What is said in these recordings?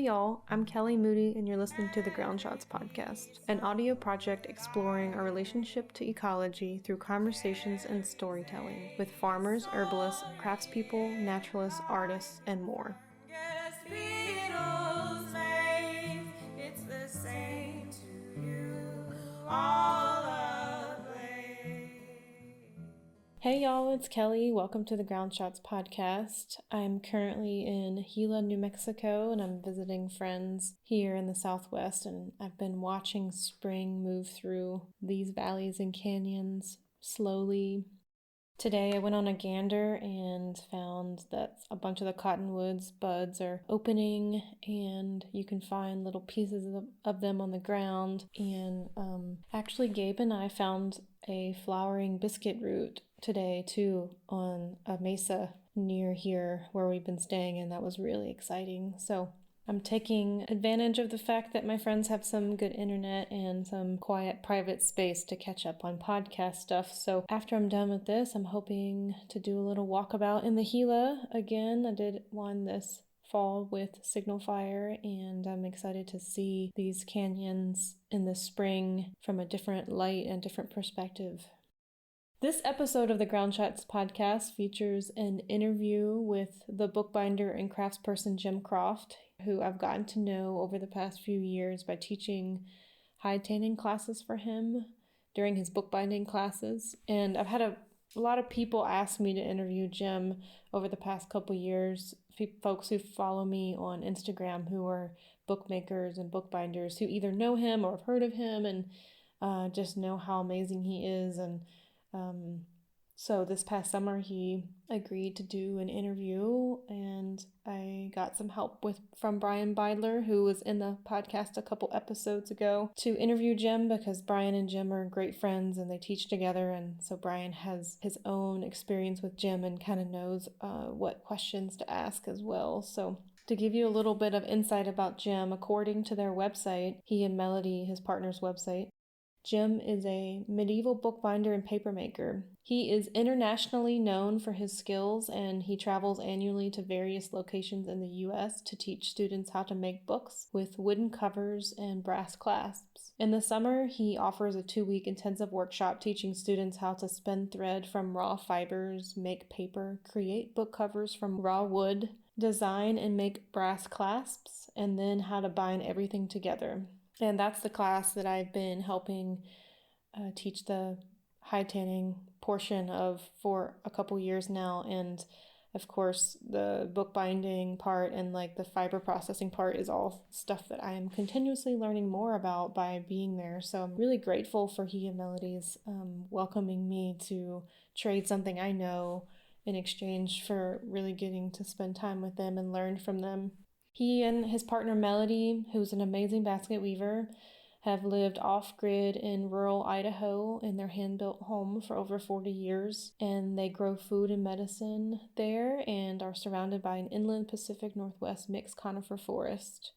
Hey y'all, I'm Kelly Moody and you're listening to the Ground Shots podcast, an audio project exploring our relationship to ecology through conversations and storytelling with farmers, herbalists, craftspeople, naturalists, artists, and more. It's the same to you, all Hey y'all, it's Kelly. Welcome to the Ground Shots podcast. I'm currently in Gila, New Mexico, and I'm visiting friends here in the Southwest, and I've been watching spring move through these valleys and canyons slowly. Today I went on a gander and found that a bunch of the cottonwoods buds are opening, and you can find little pieces of them on the ground. And actually Gabe and I found a flowering biscuit root today too on a mesa near here where we've been staying, and that was really exciting. So I'm taking advantage of the fact that my friends have some good internet and some quiet private space to catch up on podcast stuff. So after I'm done with this, I'm hoping to do a little walkabout in the Gila again. I did one this fall with Signal Fire, and I'm excited to see these canyons in the spring from a different light and different perspective. This episode of the Ground Shots podcast features an interview with the bookbinder and craftsperson Jim Croft, who I've gotten to know over the past few years by teaching hide tanning classes for him during his bookbinding classes. And I've had a lot of people ask me to interview Jim over the past couple years, folks who follow me on Instagram who are bookmakers and bookbinders who either know him or have heard of him and just know how amazing he is. And so this past summer he agreed to do an interview, and I got some help from Brien Beidler, who was in the podcast a couple episodes ago, to interview Jim because Brien and Jim are great friends and they teach together, and so Brien has his own experience with Jim and kind of knows what questions to ask as well. So to give you a little bit of insight about Jim, according to their website, he and Melody, his partner's website, Jim is a medieval bookbinder and papermaker. He is internationally known for his skills, and he travels annually to various locations in the U.S. to teach students how to make books with wooden covers and brass clasps. In the summer, he offers a 2-week intensive workshop teaching students how to spin thread from raw fibers, make paper, create book covers from raw wood, design and make brass clasps, and then how to bind everything together. And that's the class that I've been helping teach the hide tanning portion of for a couple years now. And of course, the bookbinding part and like the fiber processing part is all stuff that I am continuously learning more about by being there. So I'm really grateful for he and Melody's welcoming me to trade something I know in exchange for really getting to spend time with them and learn from them. He and his partner Melody, who's an amazing basket weaver, have lived off-grid in rural Idaho in their hand-built home for over 40 years, and they grow food and medicine there and are surrounded by an inland Pacific Northwest mixed conifer forest.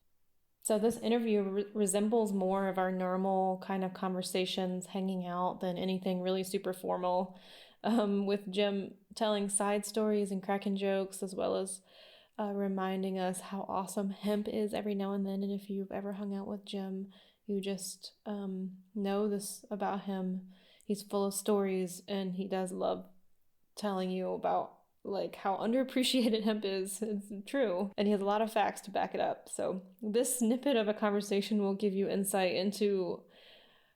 So this interview resembles more of our normal kind of conversations, hanging out, than anything really super formal, with Jim telling side stories and cracking jokes, as well as reminding us how awesome hemp is every now and then. And if you've ever hung out with Jim, you just know this about him. He's full of stories, and he does love telling you about like how underappreciated hemp is. It's true, and he has a lot of facts to back it up. So this snippet of a conversation will give you insight into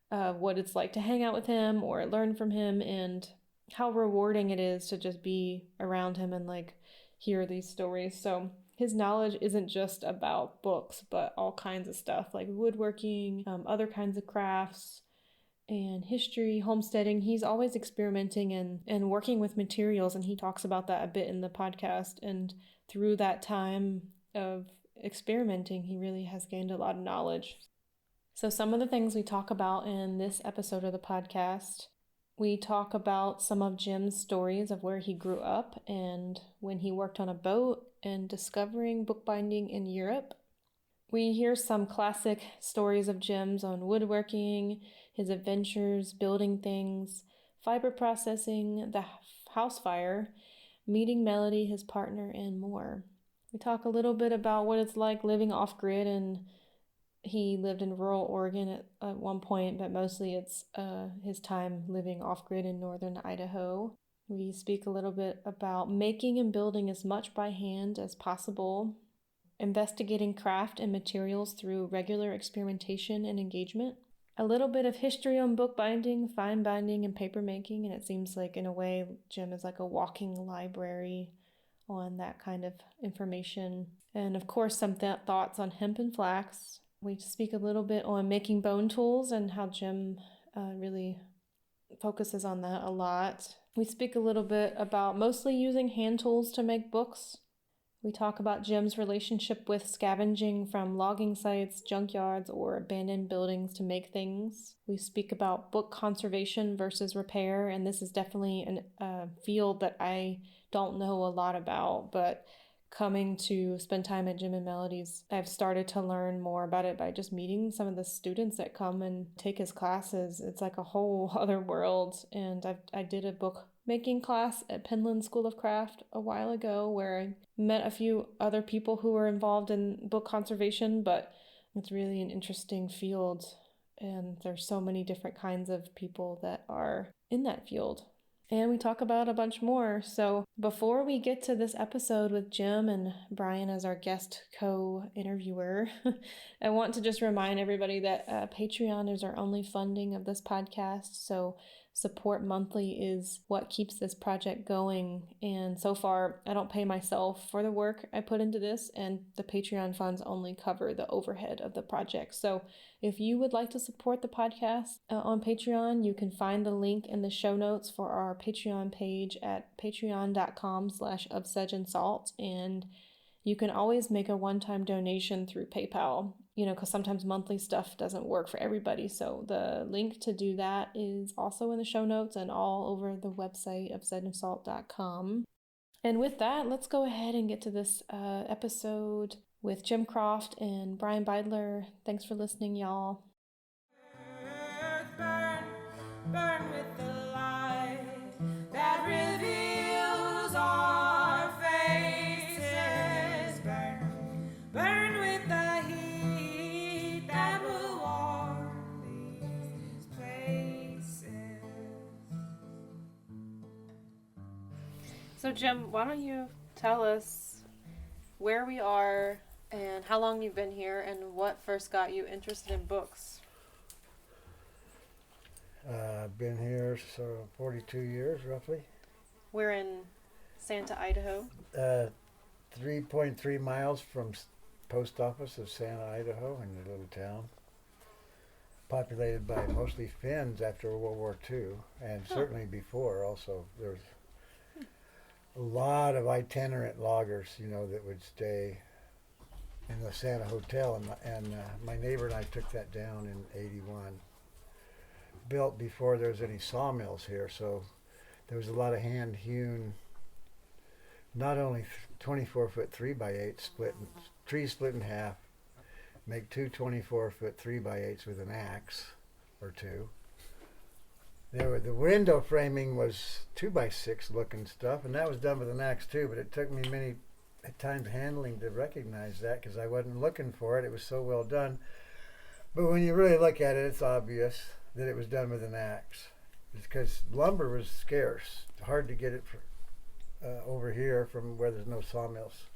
what it's like to hang out with him or learn from him, and how rewarding it is to just be around him and like hear these stories. So his knowledge isn't just about books, but all kinds of stuff like woodworking, other kinds of crafts, and history, homesteading. He's always experimenting and working with materials, and he talks about that a bit in the podcast. And through that time of experimenting, he really has gained a lot of knowledge. So some of the things we talk about in this episode of the podcast: we talk about some of Jim's stories of where he grew up and when he worked on a boat and discovering bookbinding in Europe. We hear some classic stories of Jim's on woodworking, his adventures building things, fiber processing, the house fire, meeting Melody, his partner, and more. We talk a little bit about what it's like living off-grid, and he lived in rural Oregon at one point, but mostly it's his time living off-grid in northern Idaho. We speak a little bit about making and building as much by hand as possible, investigating craft and materials through regular experimentation and engagement, a little bit of history on bookbinding, fine binding, and papermaking, and it seems like in a way Jim is like a walking library on that kind of information. And of course, some thoughts on hemp and flax. We speak a little bit on making bone tools and how Jim really focuses on that a lot. We speak a little bit about mostly using hand tools to make books. We talk about Jim's relationship with scavenging from logging sites, junkyards, or abandoned buildings to make things. We speak about book conservation versus repair, and this is definitely a field that I don't know a lot about, but coming to spend time at Jim and Melody's, I've started to learn more about it by just meeting some of the students that come and take his classes. It's like a whole other world, and I did a book making class at Penland School of Craft a while ago where I met a few other people who were involved in book conservation, but it's really an interesting field, and there's so many different kinds of people that are in that field. And we talk about a bunch more. So before we get to this episode with Jim and Brien as our guest co-interviewer, I want to just remind everybody that Patreon is our only funding of this podcast. So support monthly is what keeps this project going. And so far, I don't pay myself for the work I put into this, and the Patreon funds only cover the overhead of the project. So if you would like to support the podcast on Patreon, you can find the link in the show notes for our Patreon page at patreon.com/ofsedgeandsalt. And you can always make a one-time donation through PayPal, because sometimes monthly stuff doesn't work for everybody. So the link to do that is also in the show notes and all over the website of sedgeandsalt.com. And with that, let's go ahead and get to this episode with Jim Croft and Brien Beidler. Thanks for listening, y'all. Burn, burn with the light that reveals our faces. Burn, burn with the heat that will warm these places. So Jim, why don't you tell us where we are and how long you've been here and what first got you interested in books? I've been here 42 years roughly. We're in Santa, Idaho. 3.3 miles from post office of Santa, Idaho, in a little town. Populated by mostly Finns after World War II, and certainly before also. There was a lot of itinerant loggers, that would stay in the Santa Hotel, and my neighbor and I took that down in '81. Built before there was any sawmills here, so there was a lot of hand-hewn, not only 24-foot 3x8 trees split in half, make two 24-foot 3x8s with an axe or two. The window framing was 2x6 looking stuff, and that was done with an axe too, but it took me many times handling to recognize that because I wasn't looking for it. It was so well done. But when you really look at it, it's obvious that it was done with an axe. It's because lumber was scarce. Hard to get it over here from where there's no sawmills.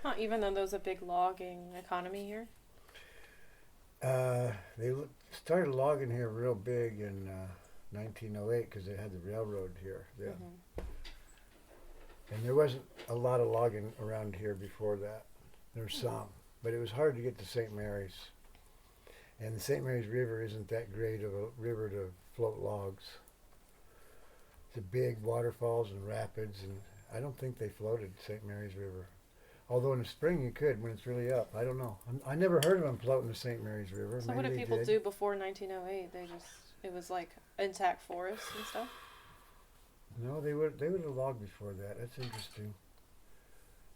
Huh, even though there's a big logging economy here? They started logging here real big in 1908 because they had the railroad here then. Mm-hmm. And there wasn't a lot of logging around here before that. There's some, but it was hard to get to St. Mary's. And the St. Mary's River isn't that great of a river to float logs. It's a big waterfalls and rapids, and I don't think they floated St. Mary's River. Although in the spring you could when it's really up. I don't know. I never heard of them floating the St. Mary's River. So maybe what did people did. do before 1908? It was like intact forests and stuff? No, they would have logged before that. That's interesting.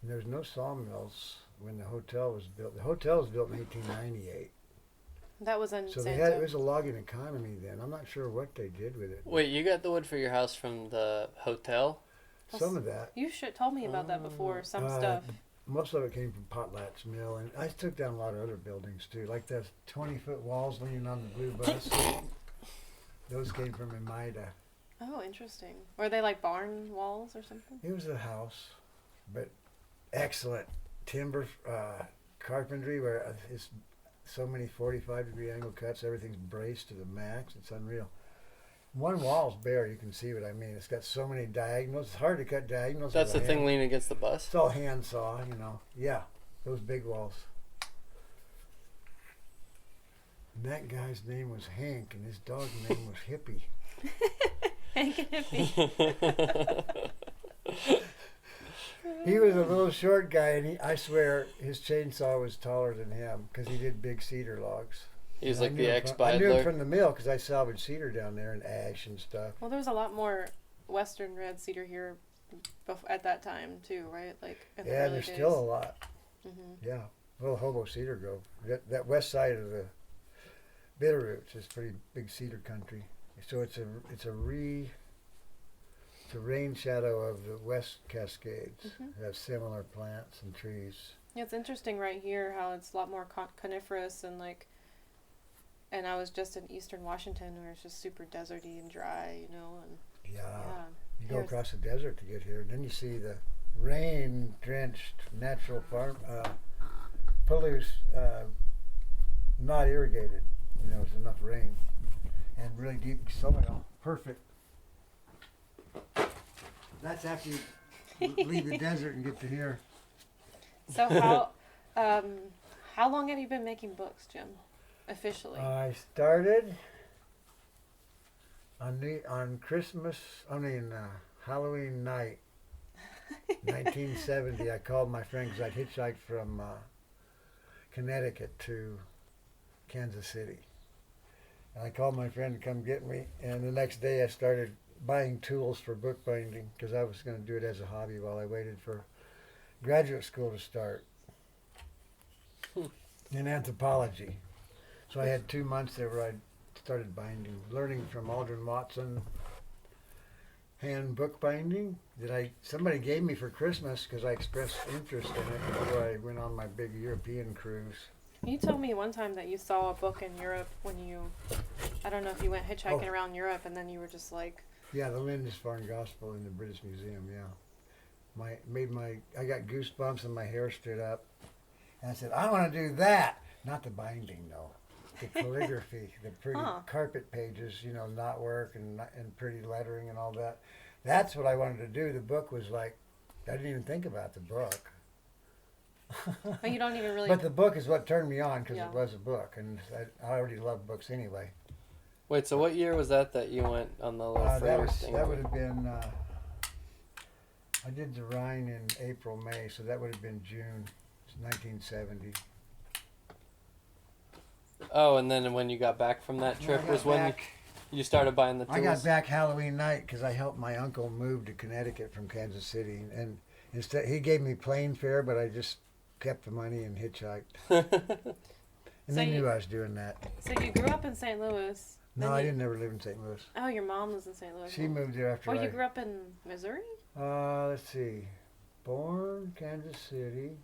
And there's no sawmills when the hotel was built. The hotel was built in 1898. That was in So Santa. it was a logging economy then. I'm not sure what they did with it. Wait, you got the wood for your house from the hotel? Some of that. You told me about that before, some stuff. most of it came from Potlatch Mill, and I took down a lot of other buildings too, like those 20-foot walls leaning on the blue bus. Those came from Imida. Oh, interesting. Were they like barn walls or something? It was a house, but excellent timber carpentry where it's so many 45-degree angle cuts. Everything's braced to the max. It's unreal. One wall's bare. You can see what I mean. It's got so many diagonals. It's hard to cut diagonals. That's the thing leaning against the bus? It's all hand saw, you know. Yeah, those big walls. And that guy's name was Hank, and his dog's name was Hippie. Hank and Hippie. He was a little short guy, and I swear his chainsaw was taller than him because he did big cedar logs. He was like I the knew ex-Beidler. him from the mill because I salvaged cedar down there and ash and stuff. Well, there was a lot more Western red cedar here at that time too, right? Like in the Yeah, early there's days. still a lot. Mm-hmm. Yeah, little hobo cedar grove. That west side of the Bitterroots is pretty big cedar country. So it's a rain shadow of the West Cascades. Mm-hmm. It has similar plants and trees. Yeah, it's interesting right here how it's a lot more coniferous and like. And I was just in eastern Washington where it's just super deserty and dry, you know. And Yeah. yeah. You go across the desert to get here, and then you see the rain-drenched natural farm, Palouse, not irrigated. You know, there's enough rain and really deep soil. Perfect. That's after you leave the desert and get to here. So how long have you been making books, Jim? Officially. I started on Christmas. Halloween night, 1970. I called my friend because I'd hitchhiked from Connecticut to Kansas City. And I called my friend to come get me. And the next day I started buying tools for bookbinding because I was going to do it as a hobby while I waited for graduate school to start in anthropology. So I had 2 months there where I started binding, learning from Aldrin Watson hand bookbinding that somebody gave me for Christmas because I expressed interest in it before I went on my big European cruise. You told me one time that you saw a book in Europe when I don't know if you went hitchhiking around Europe and then you were just like. Yeah, the Lindisfarne Gospel in the British Museum, yeah. I got goosebumps and my hair stood up. And I said, I want to do that. Not the binding, though. The calligraphy, the pretty carpet pages, you know, knotwork and pretty lettering and all that. That's what I wanted to do. The book was like, I didn't even think about the book. Oh, you don't even really. But the book is what turned me on because it was a book, and I already loved books anyway. Wait, so what year was that you went on the little thing? That would have been, I did the Rhine in April, May, so that would have been June 1970. Oh, and then when you got back from that trip was when you started buying the tools? I got back Halloween night because I helped my uncle move to Connecticut from Kansas City. And instead, he gave me plane fare, but I just kept the money and hitchhiked. And they knew I was doing that. So you grew up in St. Louis? No, I didn't ever live in St. Louis. Oh, your mom was in St. Louis. She moved there after you grew up in Missouri? Let's see. Born Kansas City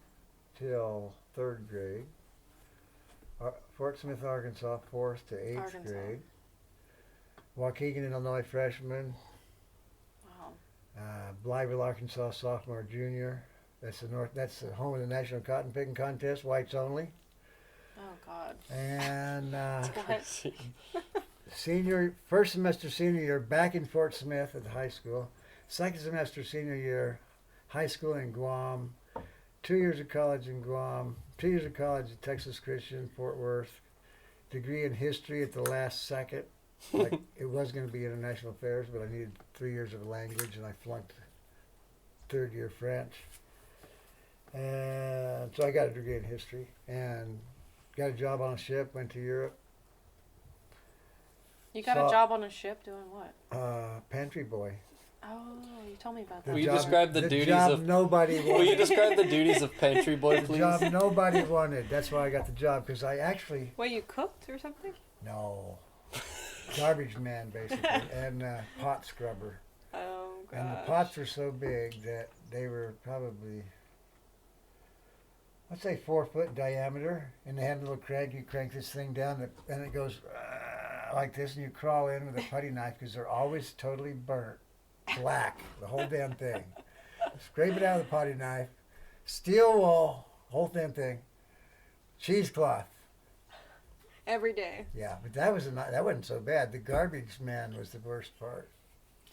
till 3rd grade. Fort Smith, Arkansas, 4th to 8th grade. Waukegan, Illinois, freshman. Wow. Blytheville, Arkansas, sophomore, junior. That's the home of the National Cotton Picking Contest, whites only. Oh God. And What? first semester senior year back in Fort Smith at the high school. Second semester senior year, high school in Guam. 2 years of college in Guam. 2 years of college at Texas Christian, Fort Worth. Degree in history at the last second. Like it was going to be international affairs, but I needed 3 years of language, and I flunked 3rd year French. And so I got a degree in history and got a job on a ship. Went to Europe. You got a job on a ship doing what? Pantry boy. Oh, you told me about that. Will you describe the duties of nobody wanted? Will you describe the duties of pantry boy, please? The job nobody wanted. That's why I got the job because I actually. Well, you cooked or something? No. Garbage man, basically, and pot scrubber. Oh, gosh. And the pots were so big that they were probably let's say 4 foot in diameter, and they had a little crank. You crank this thing down, and it goes like this, and you crawl in with a putty knife because they're always totally burnt, black, the whole damn thing. Scrape it out with a putty knife, steel wool, whole damn thing, cheesecloth. Every day. Yeah, but that wasn't so bad. The garbage man was the worst part.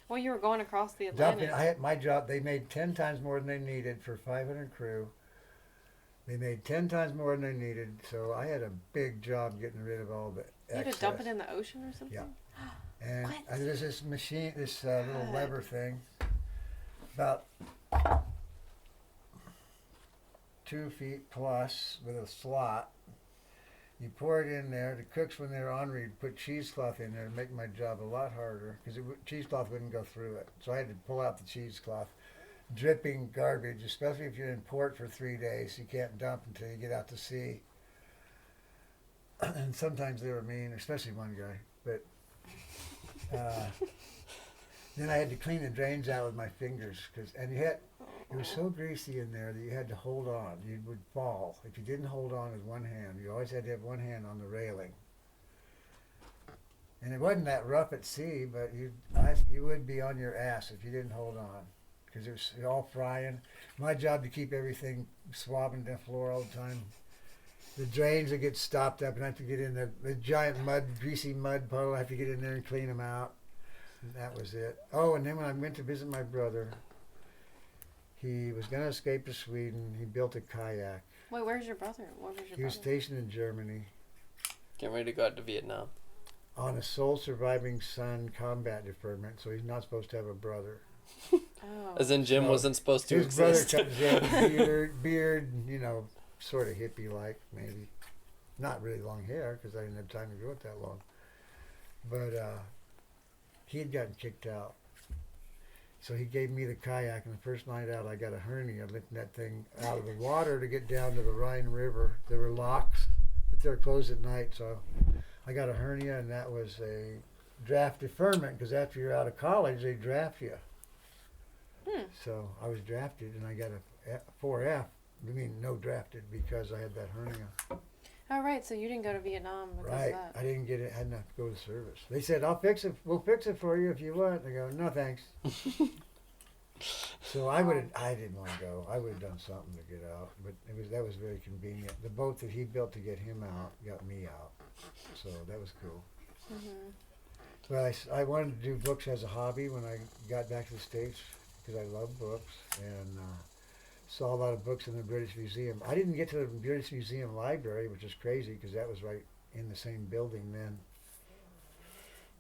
Well, you were going across the Atlantic. I had my job. They made 10 times more than they needed for 500 crew. They made 10 times more than they needed, so I had a big job getting rid of all the excess. You had to dump it in the ocean or something? Yeah. And What? there's this machine, this little lever thing, about 2 feet plus with a slot. You pour it in there. The cooks, when they're on, you'd put cheesecloth in there to make my job a lot harder because cheesecloth wouldn't go through it. So I had to pull out the cheesecloth. Dripping garbage, especially if you're in port for 3 days. You can't dump until you get out to sea. And sometimes they were mean, especially one guy. But then I had to clean the drains out with my fingers, it was so greasy in there that you had to hold on. You would fall if you didn't hold on with one hand. You always had to have one hand on the railing. And it wasn't that rough at sea, but you would be on your ass if you didn't hold on, because it was all frying. My job to keep everything swabbing the floor all the time. The drains would get stopped up, and I have to get in the giant greasy mud puddle. I have to get in there and clean them out. And that was it. Oh, and then when I went to visit my brother, he was going to escape to Sweden. He built a kayak. Wait, where's your brother? Where was your brother? He was stationed in Germany Getting ready to go out to Vietnam. on a sole surviving son combat deferment, so he's not supposed to have a brother. Oh. As in Jim So wasn't supposed to His exist. brother cut his hair, beard, sort of hippie-like, maybe. Not really long hair, because I didn't have time to grow it that long. But he had gotten kicked out. So he gave me the kayak, and the first night out, I got a hernia lifting that thing out of the water to get down to the Rhine River. There were locks, but they're closed at night, so I got a hernia, and that was a draft deferment, because after you're out of college, they draft you. So I was drafted, and I got a 4F. I mean, no drafted, because I had that hernia. Oh, right, so you didn't go to Vietnam because Right. of that. I didn't get it. I hadn't have to go to service. They said, I'll fix it. We'll fix it for you if you want. I go, no, thanks. So I didn't want to go. I would have done something to get out, but that was very convenient. The boat that he built to get him out got me out. So that was cool. Mm-hmm. But I wanted to do books as a hobby when I got back to the States, because I love books, and saw a lot of books in the British Museum. I didn't get to the British Museum library, which is crazy because that was right in the same building then.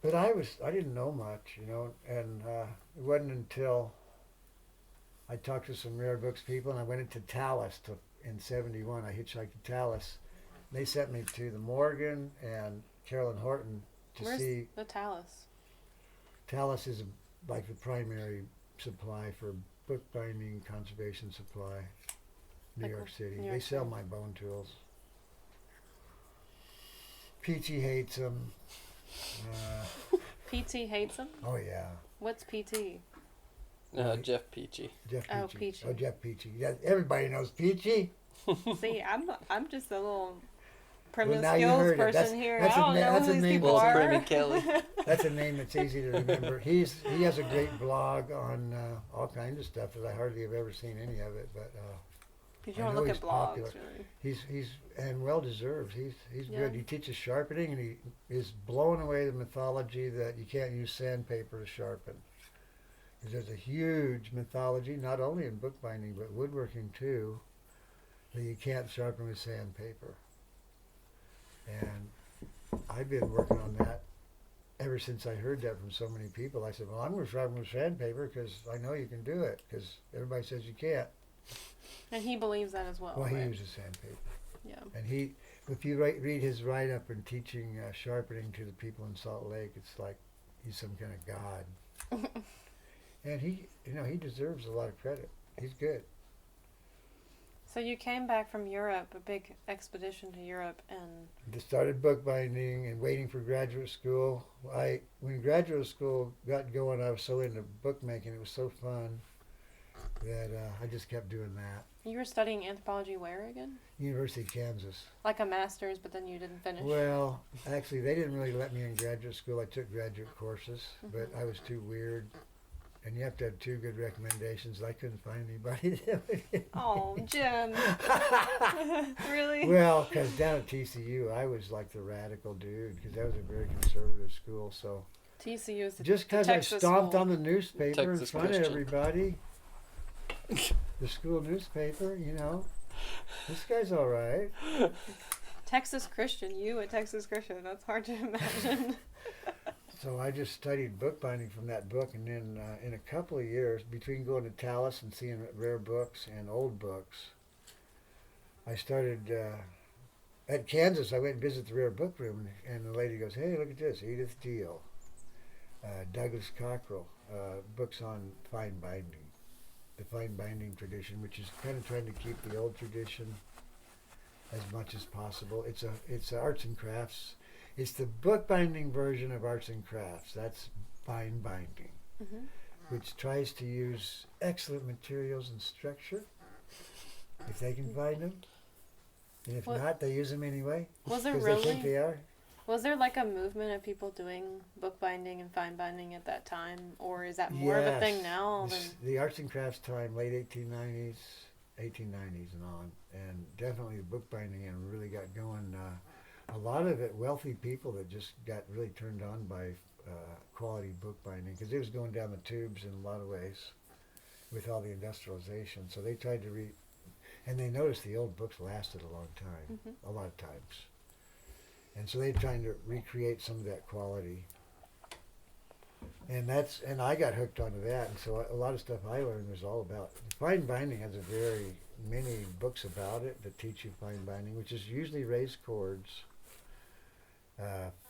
But I didn't know much, and it wasn't until I talked to some rare books people, and I went into Tallis in '71. I hitchhiked to Tallis. They sent me to the Morgan and Carolyn Horton to Where's see. the Tallis? Tallis is like the primary supply for bookbinding, conservation supply, New York City. New York They sell City. my bone tools. Peachy hates them. PT hates him? Oh yeah, What's PT? Jeff Peachy. Jeff Peachy. Oh, Peachy. Oh, Jeff Peachy. Yeah, everybody knows Peachy. See, I'm just a little Well, now skills you heard it. person here. That's I a don't know that's who a these name. people Well, are. Brady Kelly. That's a name that's easy to remember. He has a great blog on all kinds of stuff that I hardly have ever seen any of it, but Because you I don't know look he's at blogs, popular. really. he's and well deserved. He's Yeah. good. He teaches sharpening, and he is blowing away the mythology that you can't use sandpaper to sharpen. Because there's a huge mythology, not only in bookbinding but woodworking too, that you can't sharpen with sandpaper. And I've been working on that ever since I heard that from so many people. I said, well, I'm going to sharpen with sandpaper because I know you can do it, because everybody says you can't. And he believes that as well. Well, he right? uses sandpaper. Yeah. And if you read his write-up and teaching sharpening to the people in Salt Lake, it's like he's some kind of god. And he deserves a lot of credit. He's good. So you came back from Europe, a big expedition to Europe, and Just started bookbinding and waiting for graduate school. When graduate school got going, I was so into bookmaking. It was so fun that I just kept doing that. You were studying anthropology where again? University of Kansas. Like a master's, but then you didn't finish. Well, actually, they didn't really let me in graduate school. I took graduate courses, but I was too weird. And you have to have 2 good recommendations. I couldn't find anybody that would. Oh, Jim. Really? Well, because down at TCU, I was like the radical dude, because that was a very conservative school. So TCU is just because I stomped school. on the newspaper Texas in front Christian. of everybody, the school newspaper, you know, this guy's all right. Texas Christian. You at Texas Christian. That's hard to imagine. So I just studied bookbinding from that book, and then in a couple of years, between going to Tallis and seeing rare books and old books, I started at Kansas. I went and visited the rare book room, and the lady goes, "Hey, look at this, Edith Deal, Douglas Cockrell, books on fine binding, the fine binding tradition, which is kind of trying to keep the old tradition as much as possible. It's arts and crafts." It's the bookbinding version of arts and crafts. That's fine binding, which tries to use excellent materials and structure, if they can find them. And if not, they use them anyway. Was there because really? they think they are. Was there like a movement of people doing bookbinding and fine binding at that time, or is that more of a thing now? The arts and crafts time, late 1890s and on, and definitely the bookbinding and really got going. A lot of it wealthy people that just got really turned on by quality bookbinding, because it was going down the tubes in a lot of ways with all the industrialization. So they tried to and they noticed the old books lasted a long time, a lot of times. And so they're trying to recreate some of that quality. And I got hooked onto that, and so a lot of stuff I learned was all about fine binding. Has many books about it that teach you fine binding, which is usually raised cords.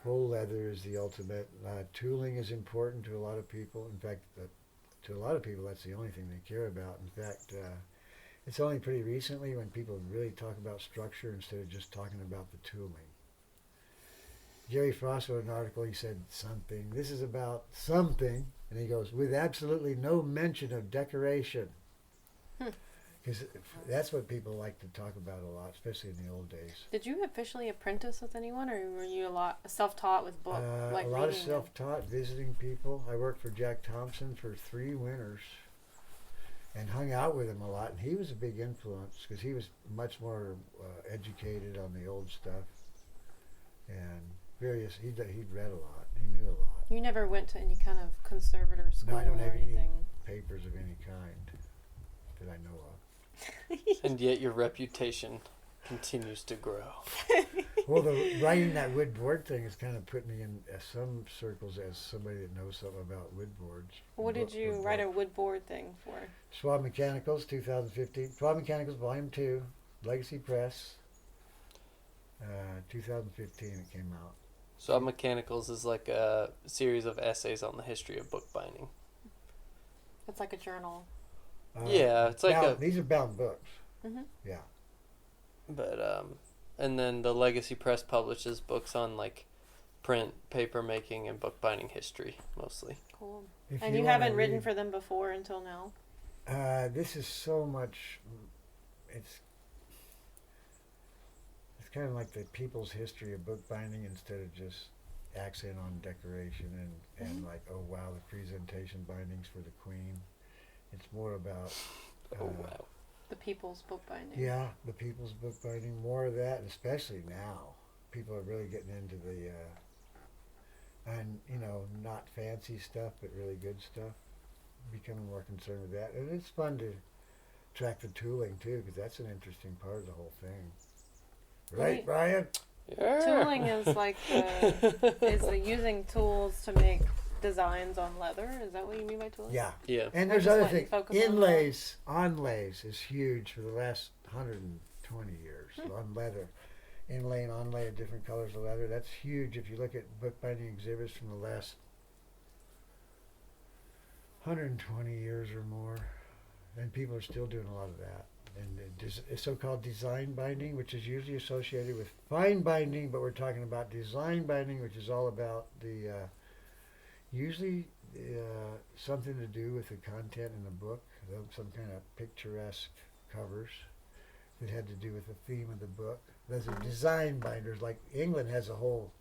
Full leather is the ultimate. Tooling is important to a lot of people. In fact, to a lot of people, that's the only thing they care about. In fact, it's only pretty recently when people really talk about structure instead of just talking about the tooling. Jerry Frost wrote an article, he said something, this is about something, and he goes, with absolutely no mention of decoration. Because that's what people like to talk about a lot, especially in the old days. Did you officially apprentice with anyone, or were you a lot self-taught with books? A lot of self-taught, visiting people. I worked for Jack Thompson for 3 winters and hung out with him a lot. And he was a big influence because he was much more educated on the old stuff. And he'd read a lot. He knew a lot. You never went to any kind of conservator school? No, I don't have anything? any papers of any kind that I know of. And yet your reputation continues to grow. Well, writing that wood board thing has kind of put me in some circles as somebody that knows something about wood boards. What did you write a wood board thing for? Schwab Mechanicals, 2015. Schwab Mechanicals, Volume 2, Legacy Press, 2015 it came out. So Mechanicals is like a series of essays on the history of bookbinding. It's like a journal. Yeah, it's like these are bound books. Yeah. But and then the Legacy Press publishes books on like print, paper making, and bookbinding history mostly. Cool. And you haven't written for them before until now? This is so much. It's kind of like the people's history of bookbinding instead of just accent on decoration and like, oh wow, the presentation bindings for the Queen. It's more about the people's bookbinding. Yeah, the people's bookbinding. More of that, especially now. People are really getting into the and not fancy stuff, but really good stuff. Becoming more concerned with that, and it's fun to track the tooling too, because that's an interesting part of the whole thing. Right, Brian? Yeah. Tooling is like the using tools to make designs on leather. Is that what you mean by tooling? Yeah. Yeah. And there's other things. Inlays, onlays is huge for the last 120 years on leather. Inlay and onlay of different colors of leather. That's huge if you look at bookbinding exhibits from the last 120 years or more. And people are still doing a lot of that. And it's so-called design binding, which is usually associated with fine binding, but we're talking about design binding, which is all about the usually something to do with the content in the book, some kind of picturesque covers that had to do with the theme of the book. There's a design binders, like England has a whole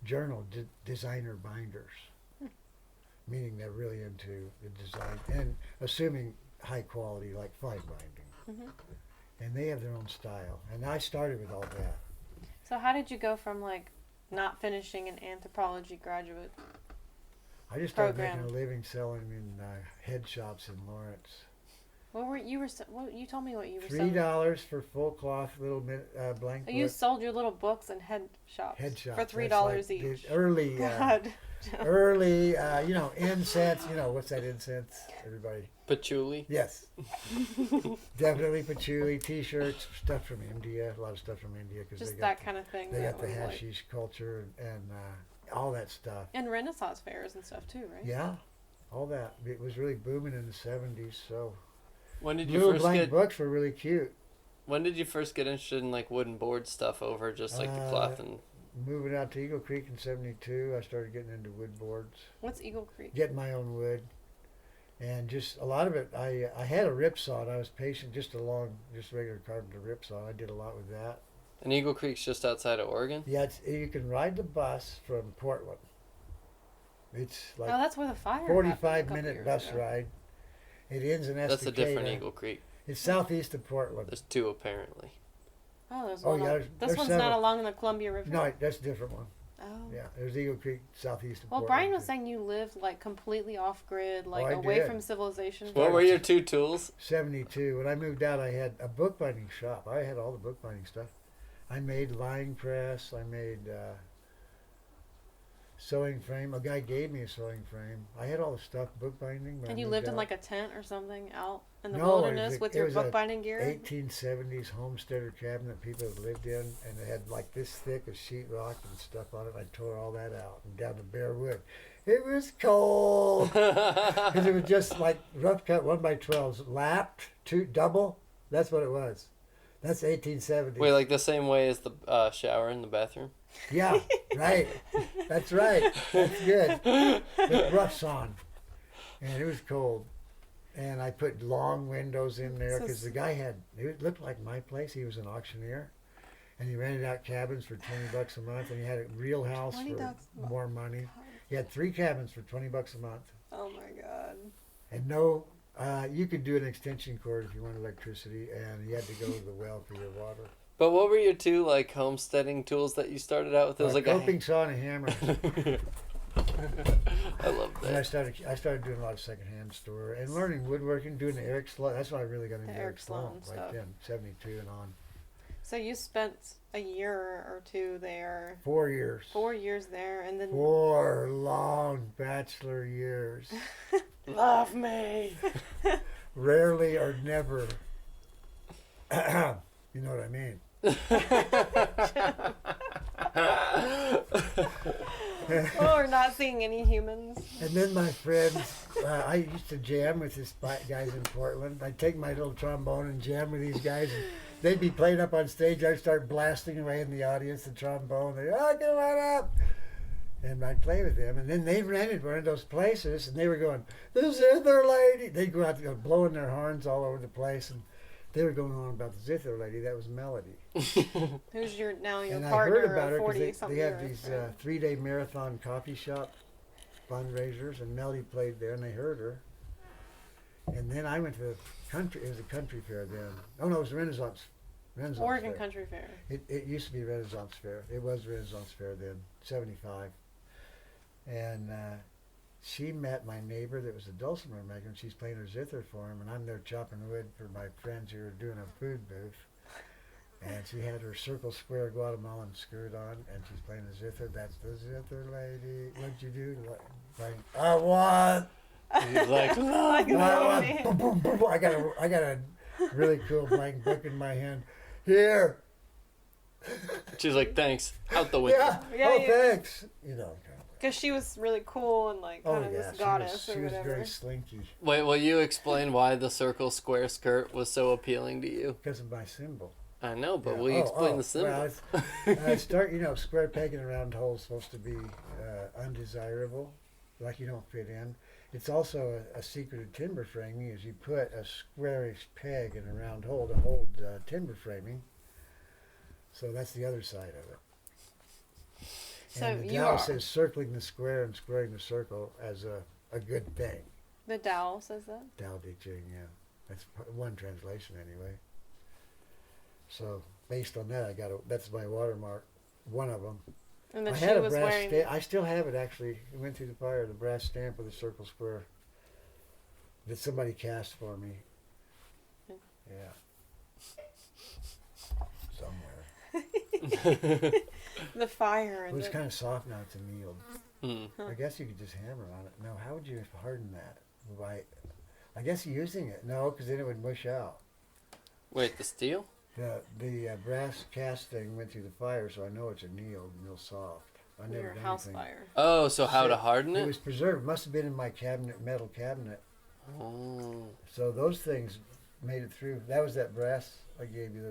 journal, designer binders, meaning they're really into the design and assuming high quality, like fine binding. And they have their own style. And I started with all that. So how did you go from like not finishing an anthropology graduate? I just started making a living selling in head shops in Lawrence. What were you you told me what you were selling? $3 for full cloth little blank You book. sold your little books in head shops. Head shops for $3 each. Early, God. early, incense. What's that incense? Everybody. Patchouli. Yes. Definitely patchouli. T-shirts, stuff from India. A lot of stuff from India because Just that kind of thing. They got the hashish culture and all that stuff. And Renaissance fairs and stuff too, right? Yeah, all that. It was really booming in the 70s. So When did you little first blank get? books were really cute. When did you first get interested in like wooden board stuff over just like the cloth and? Moving out to Eagle Creek in '72, I started getting into wood boards. What's Eagle Creek? Getting my own wood, and just a lot of it. I had a rip saw, and I was patient, just regular carpenter rip saw. I did a lot with that. And Eagle Creek's just outside of Oregon. Yeah, you can ride the bus from Portland. It's like that's where the fire. 45-minute bus ride. It ends in Estacada. That's a different Eagle Creek. It's southeast of Portland. There's two apparently. Oh, there's Oh, one. yeah, This there's one's several. not along the Columbia River. No, that's a different one. Oh. Yeah, there's Eagle Creek southeast of Well, Portland. Brien was saying you lived like completely off grid, like I away did. from civilization. What were your two tools? 72. When I moved out, I had a bookbinding shop. I had all the bookbinding stuff. I made lying press. I made sewing frame. A guy gave me a sewing frame. I had all the stuff, bookbinding. And you lived in like a tent or something out in the No, it wilderness was with it your was a bookbinding gear? 1870s homesteader cabinet people had lived in, and it had like this thick of sheetrock and stuff on it. I tore all that out and down to bare wood. It was cold because it was just like rough cut 1x12s, lapped, double. That's what it was. That's 1870. Wait, like the same way as the shower in the bathroom? Yeah, right. That's right. That's good. With roughs on, and it was cold. And I put long windows in there because the guy it looked like my place. He was an auctioneer, and he rented out cabins for $20 a month, and he had a real house for more money. He had 3 cabins for $20 a month. Oh my God. And you could do an extension cord if you want electricity, and you had to go to the well for your water. But what were your two like homesteading tools that you started out with? It was like coping saw and a hammer. I love that. And I started doing a lot of secondhand store and learning woodworking, doing the Eric Sloan. That's when I really got into Eric Sloan, like then, 72 and on. So you spent a year or two there. 4 years. 4 years there, and then 4 long bachelor years. Love me. Rarely or never. You know what I mean? or not seeing any humans. And then my friends, I used to jam with these guys in Portland. I'd take my little trombone and jam with these guys, and they'd be playing up on stage. I'd start blasting away in the audience the trombone. They'd, oh, come on up. And I'd play with them. And then they rented one of those places, and they were going, the Zither Lady. They'd go out blowing their horns all over the place, and they were going on about the Zither Lady. That was Melody. Who's your partner? And I heard about her 40 because they have these 3-day marathon coffee shop fundraisers, and Melody played there, and they heard her. And then I went to the country. It was a country fair then. Oh no, it was Renaissance Oregon Fair. Country Fair. It used to be Renaissance Fair. It was Renaissance Fair then, 75. And she met my neighbor that was a dulcimer maker, and she's playing her zither for him, and I'm there chopping wood for my friends who were doing a food booth. And she had her circle square Guatemalan skirt on, and she's playing the zither. That's the zither lady. What'd you do? Like, I want. He's like, boom, boom, boom. I got a really cool blank book in my hand. Here. She's like, thanks. Out the window. Yeah. Thanks. You know. Because she was really cool and like kind of this goddess she or was whatever. very slinky. Wait, will you explain why the circle square skirt was so appealing to you? Because of my symbol. I know, but will you explain the symbol? Well, square peg in a round hole is supposed to be undesirable, like you don't fit in. It's also a secret of timber framing is you put a squarish peg in a round hole to hold timber framing. So that's the other side of it. So And the you dowel are. says circling the square and squaring the circle as a good thing. The dowel says that? Dao De Ching, yeah. That's one translation anyway. So based on that, that's my watermark, one of them. And then I she had a was brass wearing. stamp. I still have it actually. It went through the fire. The brass stamp with a circle square that somebody cast for me. Yeah. Somewhere. The fire. It And was the, kind of soft now. It's annealed. Hmm. I guess you could just hammer on it. Now, how would you harden that? By, I guess using it. No, because then it would mush out. Wait, the steel? The brass cast thing went through the fire, so I know it's annealed, real soft. I never your done house anything. fire. Oh, so how to harden It it? was preserved. Must have been in my cabinet, metal cabinet. Oh. So those things made it through. That was that brass I gave you.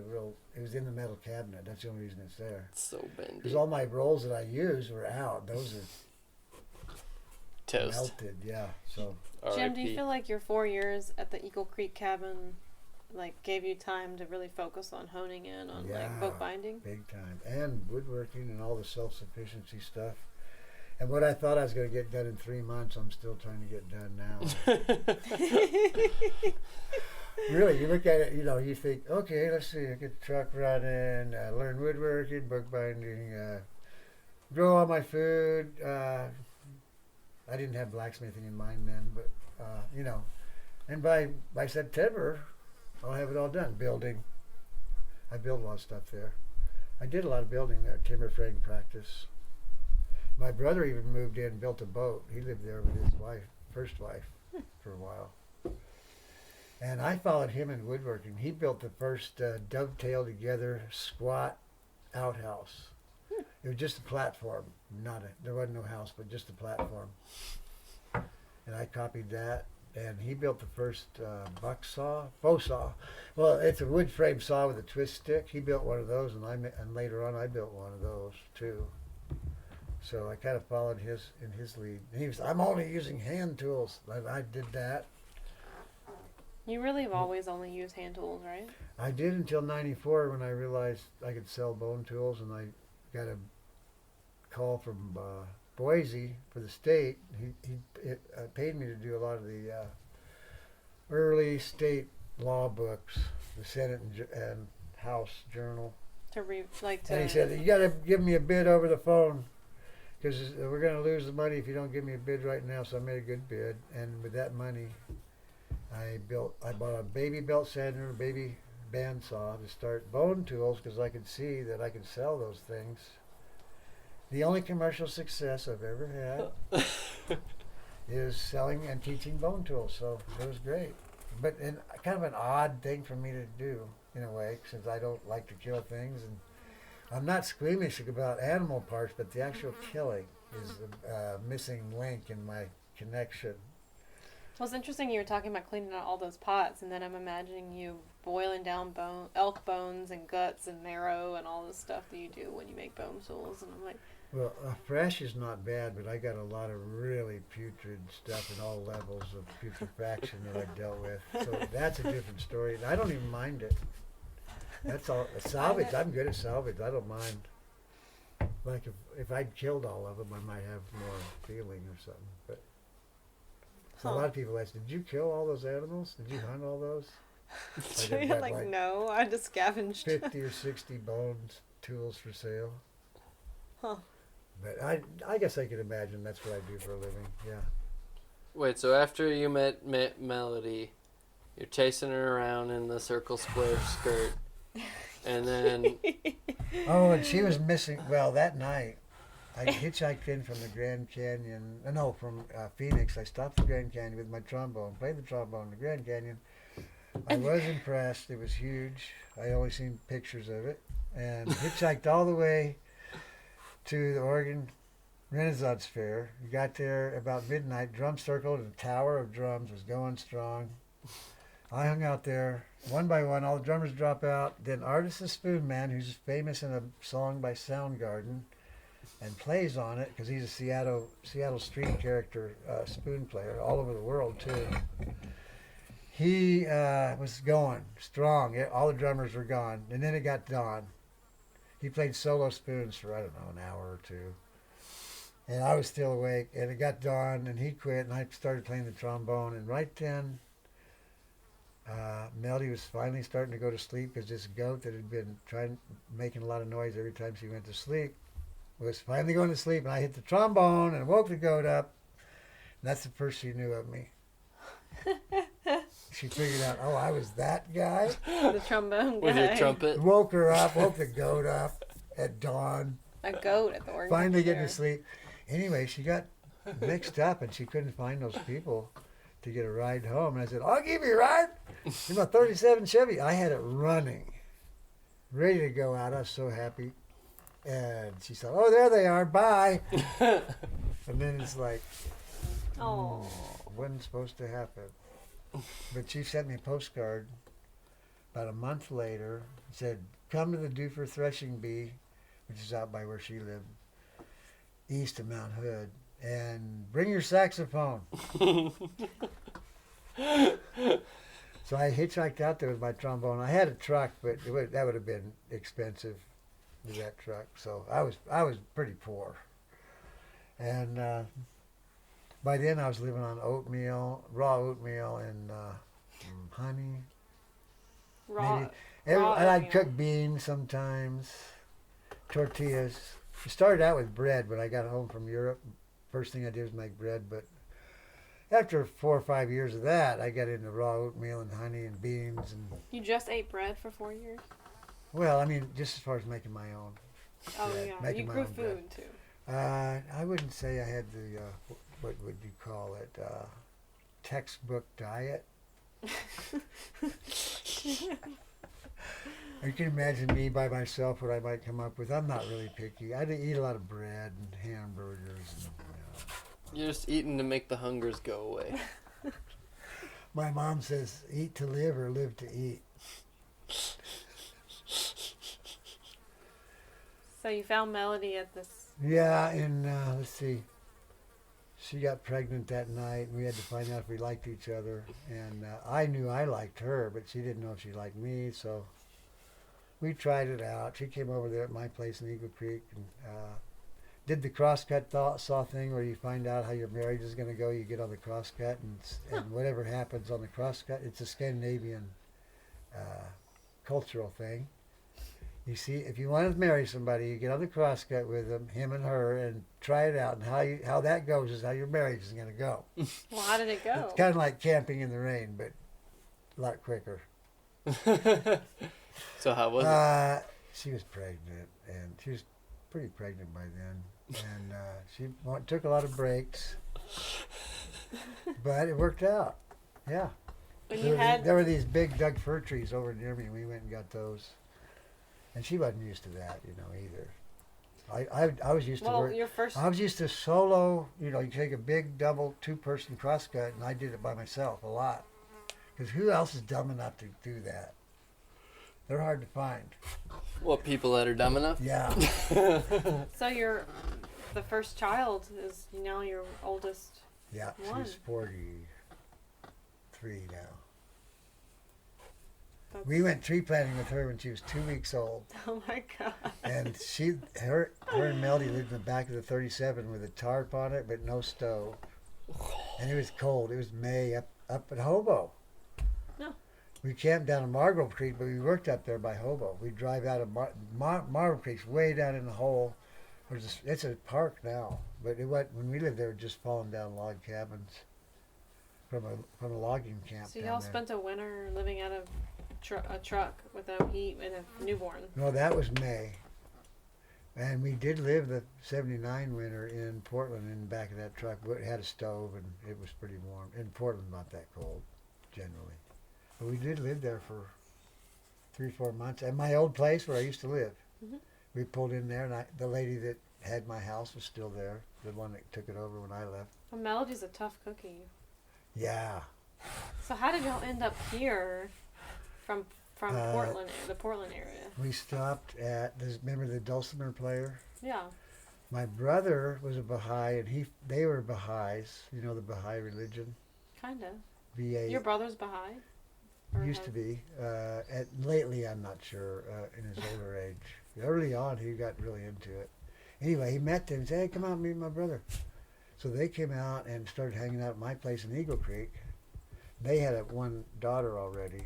It was in the metal cabinet. That's the only reason it's there. It's so bendy. Because all my rolls that I used were out. Those are Toast. melted. Yeah. So Jim, do you RIP. feel like your 4 years at the Eagle Creek cabin gave you time to really focus on honing in on bookbinding? big time. And woodworking and all the self-sufficiency stuff. And what I thought I was going to get done in 3 months, I'm still trying to get done now. Really, you look at it, you think, okay, let's see, I get the truck running, learn woodworking, bookbinding, grow all my food. I didn't have blacksmithing in mind then, but, and by September, I'll have it all done. Building. I built a lot of stuff there. I did a lot of building there, timber frame practice. My brother even moved in and built a boat. He lived there with his first wife, for a while. And I followed him in woodworking. He built the first dovetail together squat outhouse. It was just a platform, there wasn't no house, but just a platform. And I copied that. And he built the first faux saw. Well, it's a wood frame saw with a twist stick. He built one of those, and later on I built one of those too. So I kind of followed in his lead. And he was, I'm only using hand tools. I did that. You really have always only used hand tools, right? I did until '94 when I realized I could sell bone tools, and I got a call from Boise for the state. He paid me to do a lot of the early state law books, the Senate and House Journal. And he said, you got to give me a bid over the phone because we're going to lose the money if you don't give me a bid right now. So I made a good bid, and with that money, I bought a baby belt sander, a baby bandsaw to start bone tools because I could see that I could sell those things. The only commercial success I've ever had is selling and teaching bone tools, so it was great. But kind of an odd thing for me to do, in a way, since I don't like to kill things. And I'm not squeamish about animal parts, but the actual killing is a missing link in my connection. Well, it's interesting you were talking about cleaning out all those pots, and then I'm imagining you boiling down elk bones and guts and marrow and all the stuff that you do when you make bone tools. And I'm like, well, fresh is not bad, but I got a lot of really putrid stuff in all levels of putrefaction that I dealt with. So that's a different story. And I don't even mind it. That's all. Salvage, I'm good at salvage. I don't mind. Like if I'd killed all of them, I might have more feeling or something. But a lot of people ask, did you kill all those animals? Did you hunt all those? So you're like, no, I just scavenged. 50 or 60 bones tools for sale. Huh. But I guess I could imagine that's what I do for a living. Yeah. Wait, so after you met Melody, you're chasing her around in the circle square skirt, and then Oh, and she was missing. Well, that night, I hitchhiked in from the Grand Canyon. No, from Phoenix. I stopped the Grand Canyon with my trombone, played the trombone in the Grand Canyon. I was impressed. It was huge. I only seen pictures of it. And hitchhiked all the way to the Oregon Renaissance Fair. We got there about midnight. Drum circle, the Tower of Drums was going strong. I hung out there. One by one, all the drummers drop out. Then Artist the Spoon Man, who's famous in a song by Soundgarden, and plays on it because he's a Seattle street character spoon player all over the world too. He was going strong. All the drummers were gone, and then it got dawn. He played solo spoons for, I don't know, an hour or two. And I was still awake, and it got dawn, and he quit, and I started playing the trombone. And right then, Melody was finally starting to go to sleep because this goat that had been making a lot of noise every time she went to sleep was finally going to sleep. And I hit the trombone and woke the goat up. And that's the first she knew of me. She figured out, oh, I was that guy. The trombone guy. With your trumpet. Woke her up, woke the goat up at dawn. A goat at the organ. Finally getting to sleep. Anyway, she got mixed up and she couldn't find those people to get a ride home. And I said, I'll give you a ride. In my 37 Chevy. I had it running, ready to go out. I was so happy. And she said, oh, there they are. Bye. And then it's like, wasn't supposed to happen. But she sent me a postcard about a month later. Said, come to the Doofer Threshing Bee, which is out by where she lived, east of Mount Hood, and bring your saxophone. So I hitchhiked out there with my trombone. I had a truck, but that would have been expensive with that truck. So I was pretty poor. And by then I was living on oatmeal, raw oatmeal, and honey. Raw And I'd oatmeal. cook beans sometimes, tortillas. I started out with bread when I got home from Europe. First thing I did was make bread, but after 4 or 5 years of that, I got into raw oatmeal and honey and beans. And You just ate bread for 4 years? well, I mean, just as far as making my own. Oh, bread, yeah. making You my grew own bread. food, too. I wouldn't say I had the, what would you call it, textbook diet. You can imagine me by myself, what I might come up with. I'm not really picky. I eat a lot of bread and hamburgers. And, You're just eating to make the hungers go away. my mom says, eat to live or live to eat. So you found Melody at this... Yeah, and let's see. She got pregnant that night, and we had to find out if we liked each other. And I knew I liked her, but she didn't know if she liked me, so we tried it out. She came over there at my place in Eagle Creek and did the crosscut saw thing where you find out how your marriage is going to go. You get on the crosscut, and whatever happens on the crosscut, it's a Scandinavian cultural thing. You see, if you want to marry somebody, you get on the crosscut with him and her, and try it out. And how that goes is how your marriage is going to go. Well, how did it go? It's kind of like camping in the rain, but a lot quicker. So how was it? She was pregnant, and she was pretty pregnant by then. And she took a lot of breaks, but it worked out. Yeah. When There were these big Doug fir trees over near me. We went and got those. And she wasn't used to that, either. I was used to work. your first... I was used to solo. You take a big double 2-person crosscut, and I did it by myself a lot. Because who else is dumb enough to do that? They're hard to find. What, people that are dumb enough? Yeah. So the first child is now your oldest. Yeah. One. She's 43 now. That's... We went tree planting with her when she was 2 weeks old. Oh my God. And her and Melody lived in the back of the 37 with a tarp on it, but no stove. And it was cold. It was May up at Hobo. No. We camped down in Marble Creek, but we worked up there by Hobo. We'd drive out of Marble Creek's way down in the hole. It's a park now, but when we lived there, it was just falling down log cabins from a logging camp. So down y'all there. spent a winter living out of a truck without heat and a newborn. No, that was May. And we did live the 79 winter in Portland in the back of that truck. It had a stove, and it was pretty warm. In Portland, not that cold, generally. But we did live there for 3-4 months. At my old place where I used to live. Mm-hmm. We pulled in there, and the lady that had my house was still there, the one that took it over when I left. Well, Melody's a tough cookie. Yeah. So how did y'all end up here from Portland, the Portland area? We stopped at, remember the dulcimer player? Yeah. My brother was a Baha'i, and they were Baha'is. You know the Baha'i religion? Kind of. B-A. Your brother's Baha'i? Used to be. Lately, I'm not sure, in his older age. Early on, he got really into it. Anyway, he met them and said, hey, come out and meet my brother. So they came out and started hanging out at my place in Eagle Creek. They had one daughter already.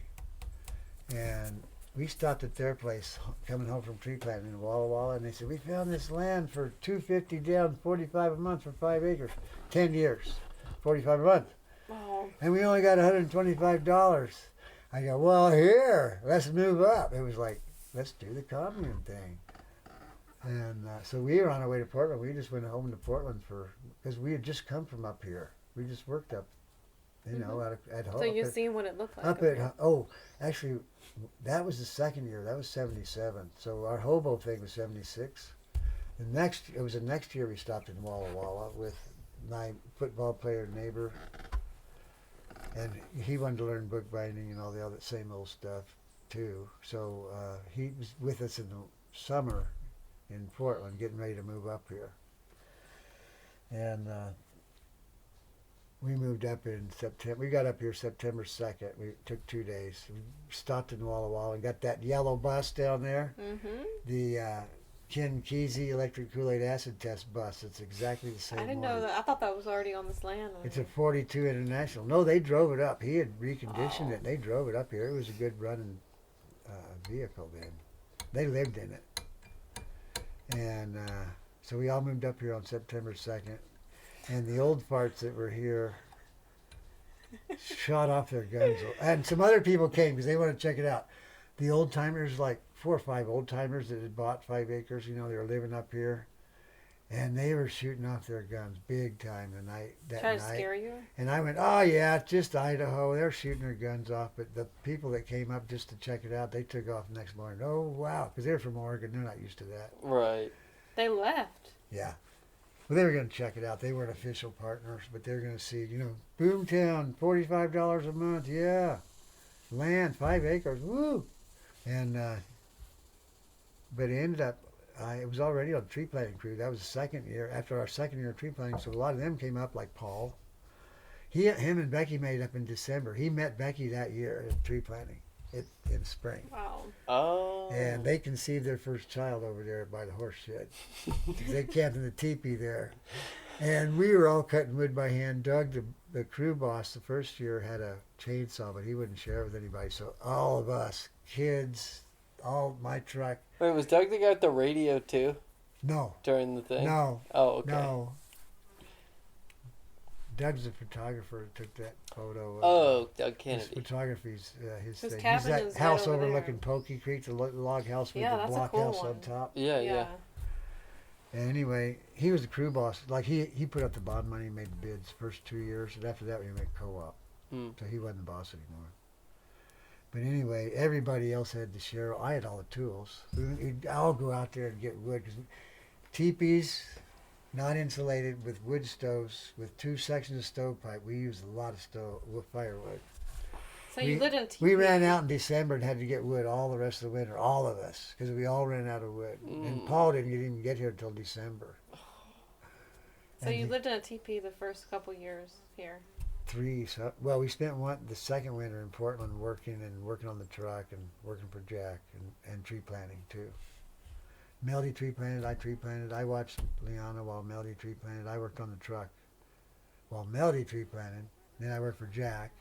And we stopped at their place coming home from tree planting in Walla Walla, and they said, we found this land for $250 down, $45 a month for 5 acres. 10 years, $45 a month. Wow. And we only got $125. I go, well, here, let's move up. It was like, let's do the commune thing. And so we were on our way to Portland. We just went home to Portland because we had just come from up here. We just worked up, at home. So you've seen what it looked like. Actually, that was the second year. That was 77. So our hobo thing was 76. It was the next year we stopped in Walla Walla with my football player neighbor. And he wanted to learn bookbinding and all the other same old stuff too. So he was with us in the summer in Portland, getting ready to move up here. And we moved up in September. We got up here September 2nd. We took 2 days. We stopped in Walla Walla and got that yellow bus down there. Mm-hmm. The Ken Kesey electric Kool-Aid acid test bus. It's exactly the same I didn't one. know that. I thought that was already on this land. It's a 42 International. No, they drove it up. He had reconditioned it. They drove it up here. It was a good running vehicle then. They lived in it. And so we all moved up here on September 2nd. And the old farts that were here shot off their guns. And some other people came because they wanted to check it out. The old timers, like 4 or 5 old timers that had bought 5 acres, they were living up here. And they were shooting off their guns big time that night. Trying to scare you? And I went, oh yeah, it's just Idaho. They're shooting their guns off. But the people that came up just to check it out, they took off the next morning. Oh wow, because they're from Oregon. They're not used to that. Right. They left. Yeah. Well, they were going to check it out. They weren't official partners, but they were going to see, Boomtown, $45 a month. Yeah. Land, 5 acres. Woo. And, but it ended up, it was already on the tree planting crew. That was the second year, after our second year of tree planting. So a lot of them came up, like Paul. Him and Becky made up in December. He met Becky that year at tree planting in spring. Wow. Oh. And they conceived their first child over there by the horse shed. They camped in the teepee there. And we were all cutting wood by hand. Doug, the crew boss, the first year had a chainsaw, but he wouldn't share it with anybody. So all of us, kids, all my truck. Wait, was Doug the guy with the radio too? No. During the thing? No. Oh, okay. No. Doug's the photographer that took that photo. Doug His Kennedy. photography's his thing. cabin He's that is house right over overlooking there. Pokey Creek, the log house with Yeah, the that's a block cool house one. on top. Yeah. And anyway, he was the crew boss. Like he put up the bond money, made the bids first 2 years, and after that we went co-op. So he wasn't the boss anymore. But anyway, everybody else had to share. I had all the tools. We'd all go out there and get wood because teepees, not insulated, with wood stoves, with 2 sections of stovepipe. We used a lot of firewood. So you lived in a teepee. We ran out in December and had to get wood all the rest of the winter, all of us, because we all ran out of wood. And Paul didn't even get here until December. So you lived in a teepee the first couple years here. 3. Well, we spent the second winter in Portland working on the truck and working for Jack and tree planting too. Melody tree planted, I tree planted. I watched Liana while Melody tree planted. I worked on the truck while Melody tree planted. Then I worked for Jack.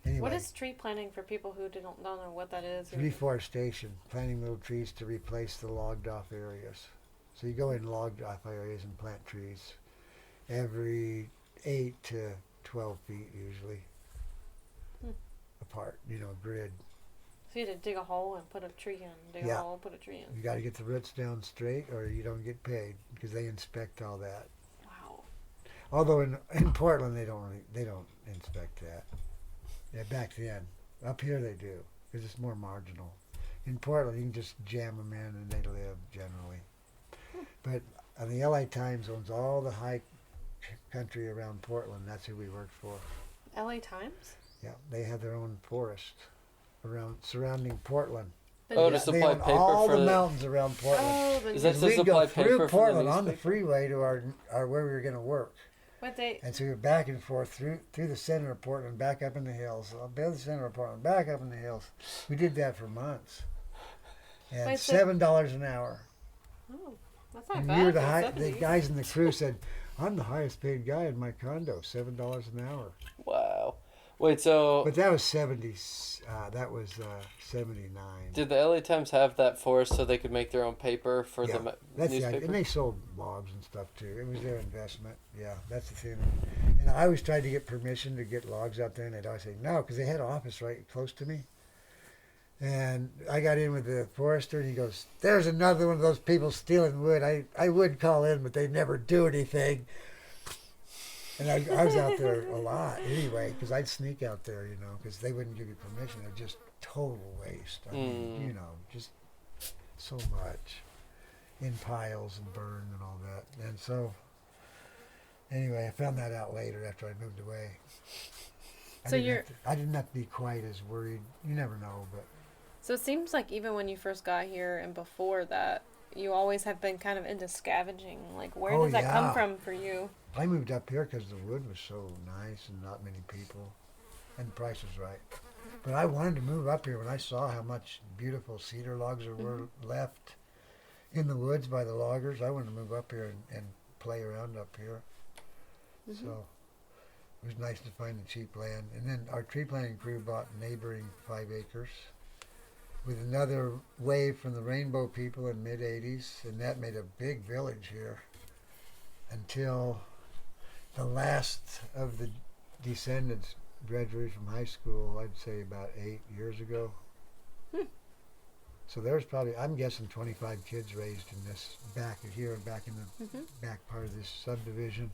Anyway, What is tree planting for people who don't know what that is? reforestation, planting little trees to replace the logged off areas. So you go in logged off areas and plant trees every 8 to 12 feet usually apart, grid. So you had to dig a hole and put a tree in. Dig a hole and put a tree in. You got to get the roots down straight or you don't get paid because they inspect all that. Wow. Although in Portland they don't inspect that. Yeah, back then. Up here they do because it's more marginal. In Portland you can just jam them in and they live generally. But the LA Times owns all the high country around Portland. That's who we worked for. LA Times? Yeah, they have their own forest surrounding Portland. Oh, to They supply own paper all for the mountains around Portland. Oh, Is that the to We'd supply go through paper for the Portland on the newspaper? freeway to our where we were going to work. what they? And so we were back and forth through the center of Portland, back up in the hills, up the center of Portland, back up in the hills. We did that for months. And Wait, so- $7 an hour. Oh, that's not And bad. we were for the 70s. guys in the crew said, I'm the highest paid guy in my condo, $7 an hour. Wow. Wait, so But that was 79. did the LA Times have that for us so they could make their own paper for Yeah, the that's the idea. newspaper? And they sold logs and stuff too. It was their investment. Yeah, that's the thing. And I always tried to get permission to get logs out there, and they'd always say no, because they had an office right close to me. And I got in with the forester, and he goes, there's another one of those people stealing wood. I would call in, but they'd never do anything. And I was out there a lot anyway, because I'd sneak out there, because they wouldn't give you permission. It was just total waste. I mean, just so much in piles and burned and all that. And so, anyway, I found that out later after I moved away. So I didn't have to be quite as worried. You never know, but. So it seems like even when you first got here and before that, you always have been kind of into scavenging. Like, where Oh, does that come yeah. from for you? I moved up here because the wood was so nice and not many people, and the price was right. But I wanted to move up here when I saw how much beautiful cedar logs there were left in the woods by the loggers. I wanted to move up here and play around up here. So it was nice to find the cheap land. And then our tree planting crew bought neighboring 5 acres with another wave from the Rainbow people in mid-'80s, and that made a big village here until the last of the descendants graduated from high school, I'd say about 8 years ago. So there's probably, I'm guessing, 25 kids raised in this back in the back part of this subdivision.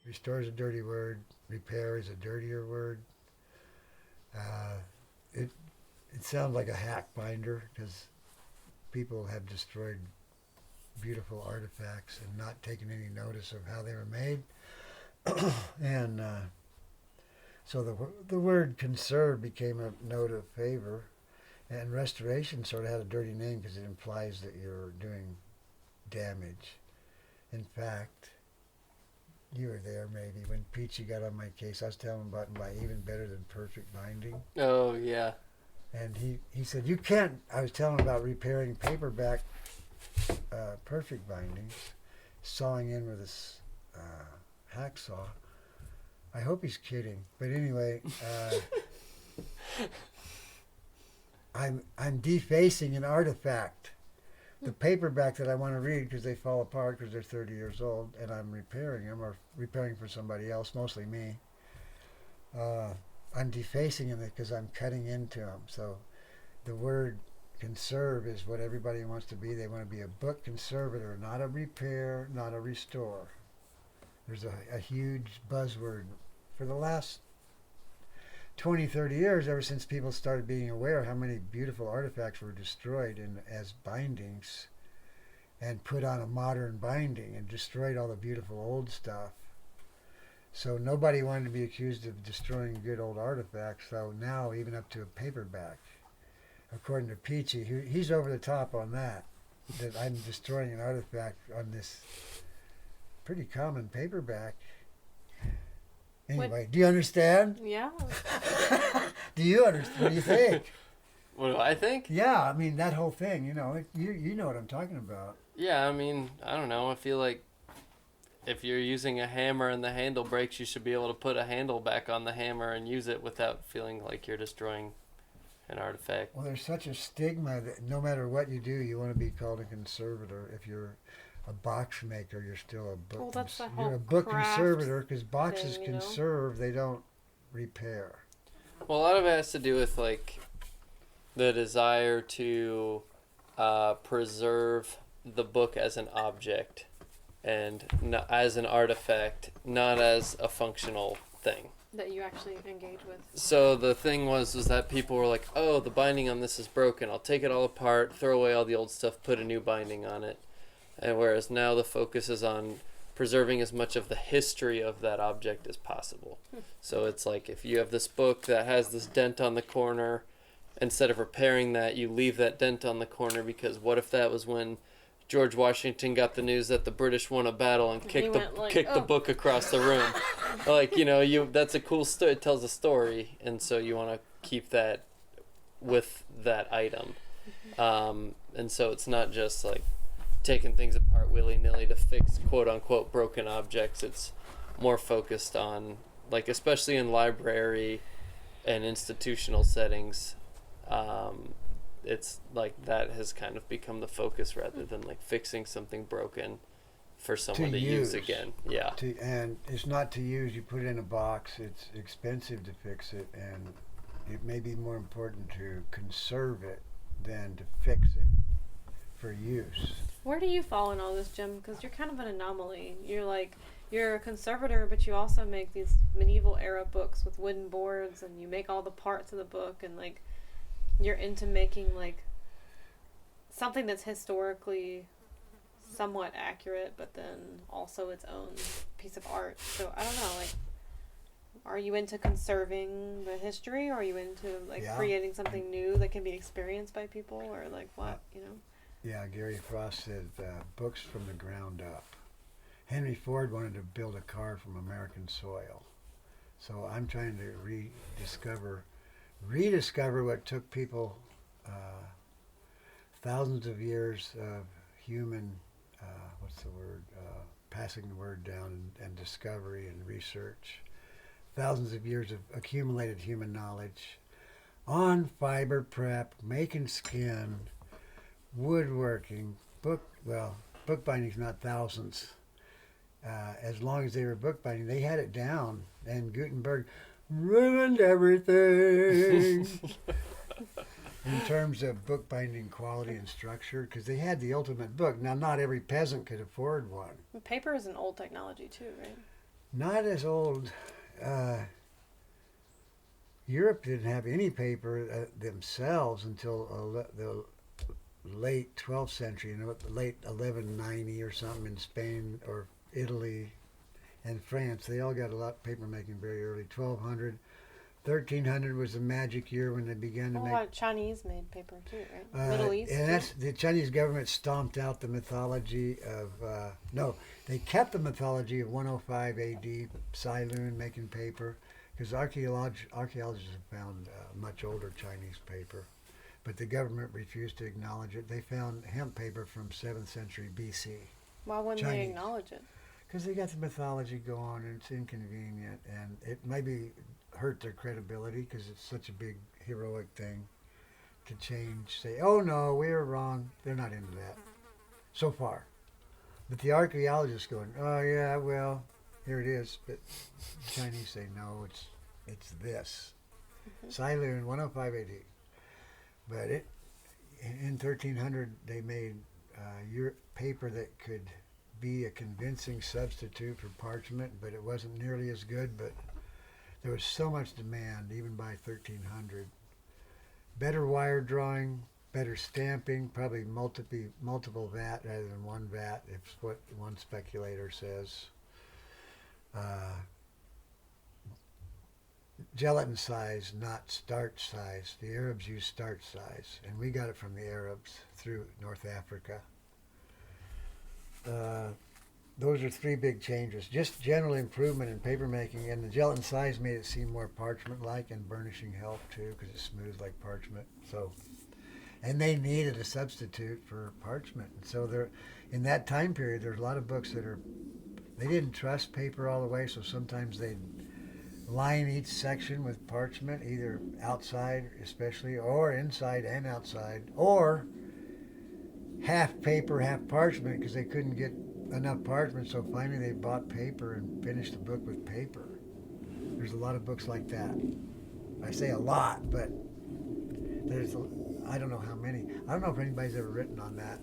Restore is a dirty word. Repair is a dirtier word. It sounds like a hack binder because people have destroyed beautiful artifacts and not taken any notice of how they were made. And so the word conserve became a note of favor, and restoration sort of had a dirty name because it implies that you're doing damage. In fact, you were there maybe when Peachy got on my case. I was telling him about my even better than perfect binding. Oh, yeah. And he said, you can't, I was telling him about repairing paperback perfect bindings, sawing in with this hacksaw. I hope he's kidding. But anyway, I'm defacing an artifact. The paperback that I want to read because they fall apart because they're 30 years old, and I'm repairing them or repairing for somebody else, mostly me. I'm defacing them because I'm cutting into them. So the word conserve is what everybody wants to be. They want to be a book conservator, not a repair, not a restore. There's a huge buzzword for the last 20, 30 years, ever since people started being aware how many beautiful artifacts were destroyed as bindings and put on a modern binding and destroyed all the beautiful old stuff. So nobody wanted to be accused of destroying good old artifacts, so now even up to a paperback. According to Peachy, he's over the top on that I'm destroying an artifact on this pretty common paperback. Anyway, do you understand? Yeah. Do you understand? What do you think? What do I think? Yeah, I mean, that whole thing, you know what I'm talking about. Yeah, I mean, I don't know. I feel like if you're using a hammer and the handle breaks, you should be able to put a handle back on the hammer and use it without feeling like you're destroying an artifact. Well, there's such a stigma that no matter what you do, you want to be called a conservator. If you're a box maker, you're still a book. Well, that's the you're whole a book craft conservator because boxes thing, you know? conserve; they don't repair. Well, a lot of it has to do with like the desire to preserve the book as an object and as an artifact, not as a functional thing. That you actually engage with. So the thing was that people were like, oh, the binding on this is broken. I'll take it all apart, throw away all the old stuff, put a new binding on it. And whereas now the focus is on preserving as much of the history of that object as possible. So it's like if you have this book that has this dent on the corner, instead of repairing that, you leave that dent on the corner because what if that was when George Washington got the news that the British won a battle and kicked the book across the room. Like, that's a cool story. It tells a story, and so you want to keep that with that item. And so it's not just like taking things apart willy-nilly to fix quote-unquote broken objects. It's more focused on, like, especially in library and institutional settings, it's like that has kind of become the focus rather than like fixing something broken for someone to use again. Yeah. And it's not to use. You put it in a box. It's expensive to fix it, and it may be more important to conserve it than to fix it for use. Where do you fall in all this, Jim? Because you're kind of an anomaly. You're a conservator, but you also make these medieval era books with wooden boards, and you make all the parts of the book, and like you're into making like something that's historically somewhat accurate, but then also its own piece of art. So I don't know, like, are you into conserving the history, or are you into creating something new that can be experienced by people, or like what, Yeah, Gary Frost said books from the ground up. Henry Ford wanted to build a car from American soil. So I'm trying to rediscover what took people thousands of years of human, passing the word down and discovery and research. Thousands of years of accumulated human knowledge on fiber prep, making skin, woodworking, bookbinding's not thousands. As long as they were bookbinding, they had it down, and Gutenberg ruined everything in terms of bookbinding quality and structure, because they had the ultimate book. Now, not every peasant could afford one. Paper is an old technology too, right? Not as old. Europe didn't have any paper themselves until the late 12th century, late 1190 or something in Spain or Italy and France. They all got a lot of paper making very early. 1200, 1300 was the magic year when they began to A make. lot of Chinese made paper too, right? Middle East. And that's the Chinese government stomped out the mythology of no, they kept the mythology of 105 A.D. Ceylon making paper, because archaeologists have found much older Chinese paper, but the government refused to acknowledge it. They found hemp paper from 7th century B.C. Why wouldn't Chinese. they acknowledge it? Because they got the mythology going, and it's inconvenient, and it maybe hurt their credibility because it's such a big heroic thing to change. Say, oh no, we were wrong. They're not into that so far. But the archaeologists going, oh yeah, well, here it is. But the Chinese say no, it's this. Ceylon 105 AD. But in 1300 they made paper that could be a convincing substitute for parchment, but it wasn't nearly as good. But there was so much demand, even by 1300. Better wire drawing, better stamping, probably multiple vat rather than one vat, if what one speculator says. Gelatin size, not starch size. The Arabs used starch size, and we got it from the Arabs through North Africa. Those are three big changes. Just general improvement in paper making, and the gelatin size made it seem more parchment-like, and burnishing helped too because it's smooth like parchment. So, and they needed a substitute for parchment, and so there, in that time period, there's a lot of books that they didn't trust paper all the way, so sometimes they'd line each section with parchment, either outside especially, or inside and outside, or half paper, half parchment, because they couldn't get enough parchment, so finally they bought paper and finished the book with paper. There's a lot of books like that. I say a lot, but I don't know how many. I don't know if anybody's ever written on that.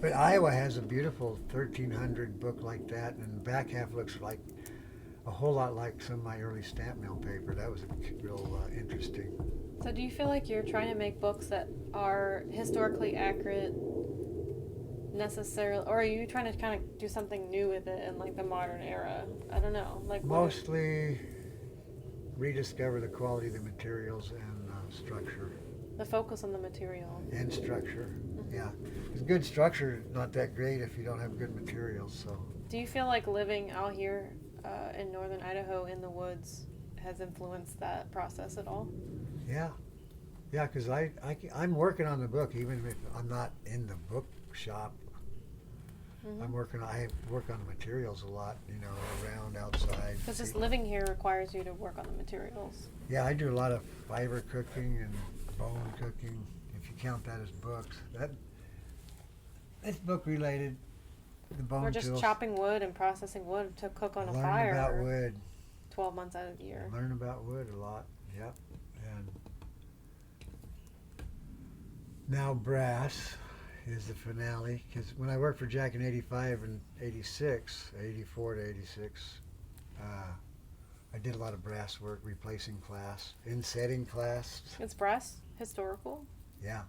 But Iowa has a beautiful 1300 book like that, and the back half looks like a whole lot like some of my early stamp mill paper. That was real interesting. So do you feel like you're trying to make books that are historically accurate necessarily, or are you trying to kind of do something new with it in like the modern era? I don't know. Like mostly rediscover the quality of the materials and structure. The focus on the material. And structure, yeah. Because good structure is not that great if you don't have good materials. So. Do you feel like living out here in northern Idaho in the woods has influenced that process at all? Yeah, because I'm working on the book even if I'm not in the book shop. I work on the materials a lot, around, outside. Because just living here requires you to work on the materials. Yeah, I do a lot of fiber cooking and bone cooking, if you count that as books. That's book related. The bone Or just tools. chopping wood and processing wood to cook on a Learn fire. about wood. 12 months out of the year. Learn about wood a lot, yep. And now brass is the finale, because when I worked for Jack in 85 and 86, 84 to 86, I did a lot of brass work, replacing clasps, insetting clasps. It's brass historical? Yeah.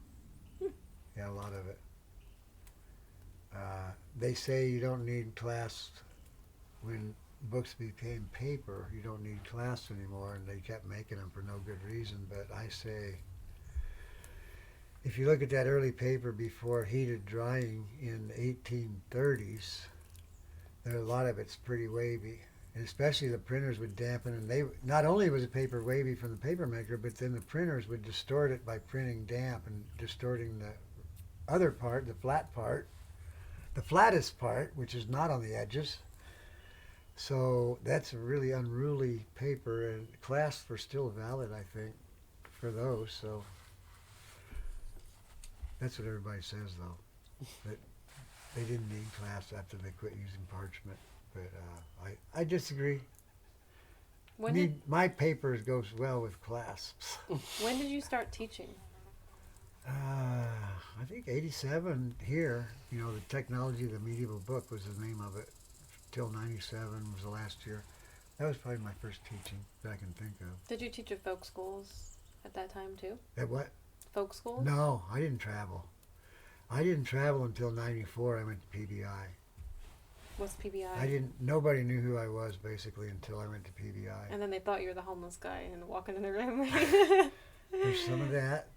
Yeah, a lot of it. They say you don't need clasps when books became paper. You don't need clasps anymore, and they kept making them for no good reason. But I say, if you look at that early paper before heated drying in the 1830s, a lot of it's pretty wavy. And especially the printers would dampen, and they not only was the paper wavy from the paper maker, but then the printers would distort it by printing damp and distorting the other part, the flat part, the flattest part, which is not on the edges. So that's a really unruly paper, and clasps are still valid, I think, for those. So that's what everybody says, though, that they didn't need clasps after they quit using parchment. But I disagree. My paper goes well with clasps. When did you start teaching? I think 87 here. The technology of the medieval book was the name of it. Till 97 was the last year. That was probably my first teaching that I can think of. Did you teach at folk schools at that time too? At what? Folk schools? No, I didn't travel. I didn't travel until '94. I went to PBI. What's PBI? Nobody knew who I was basically until I went to PBI. And then they thought you were the homeless guy and walking in the room. There's some of that.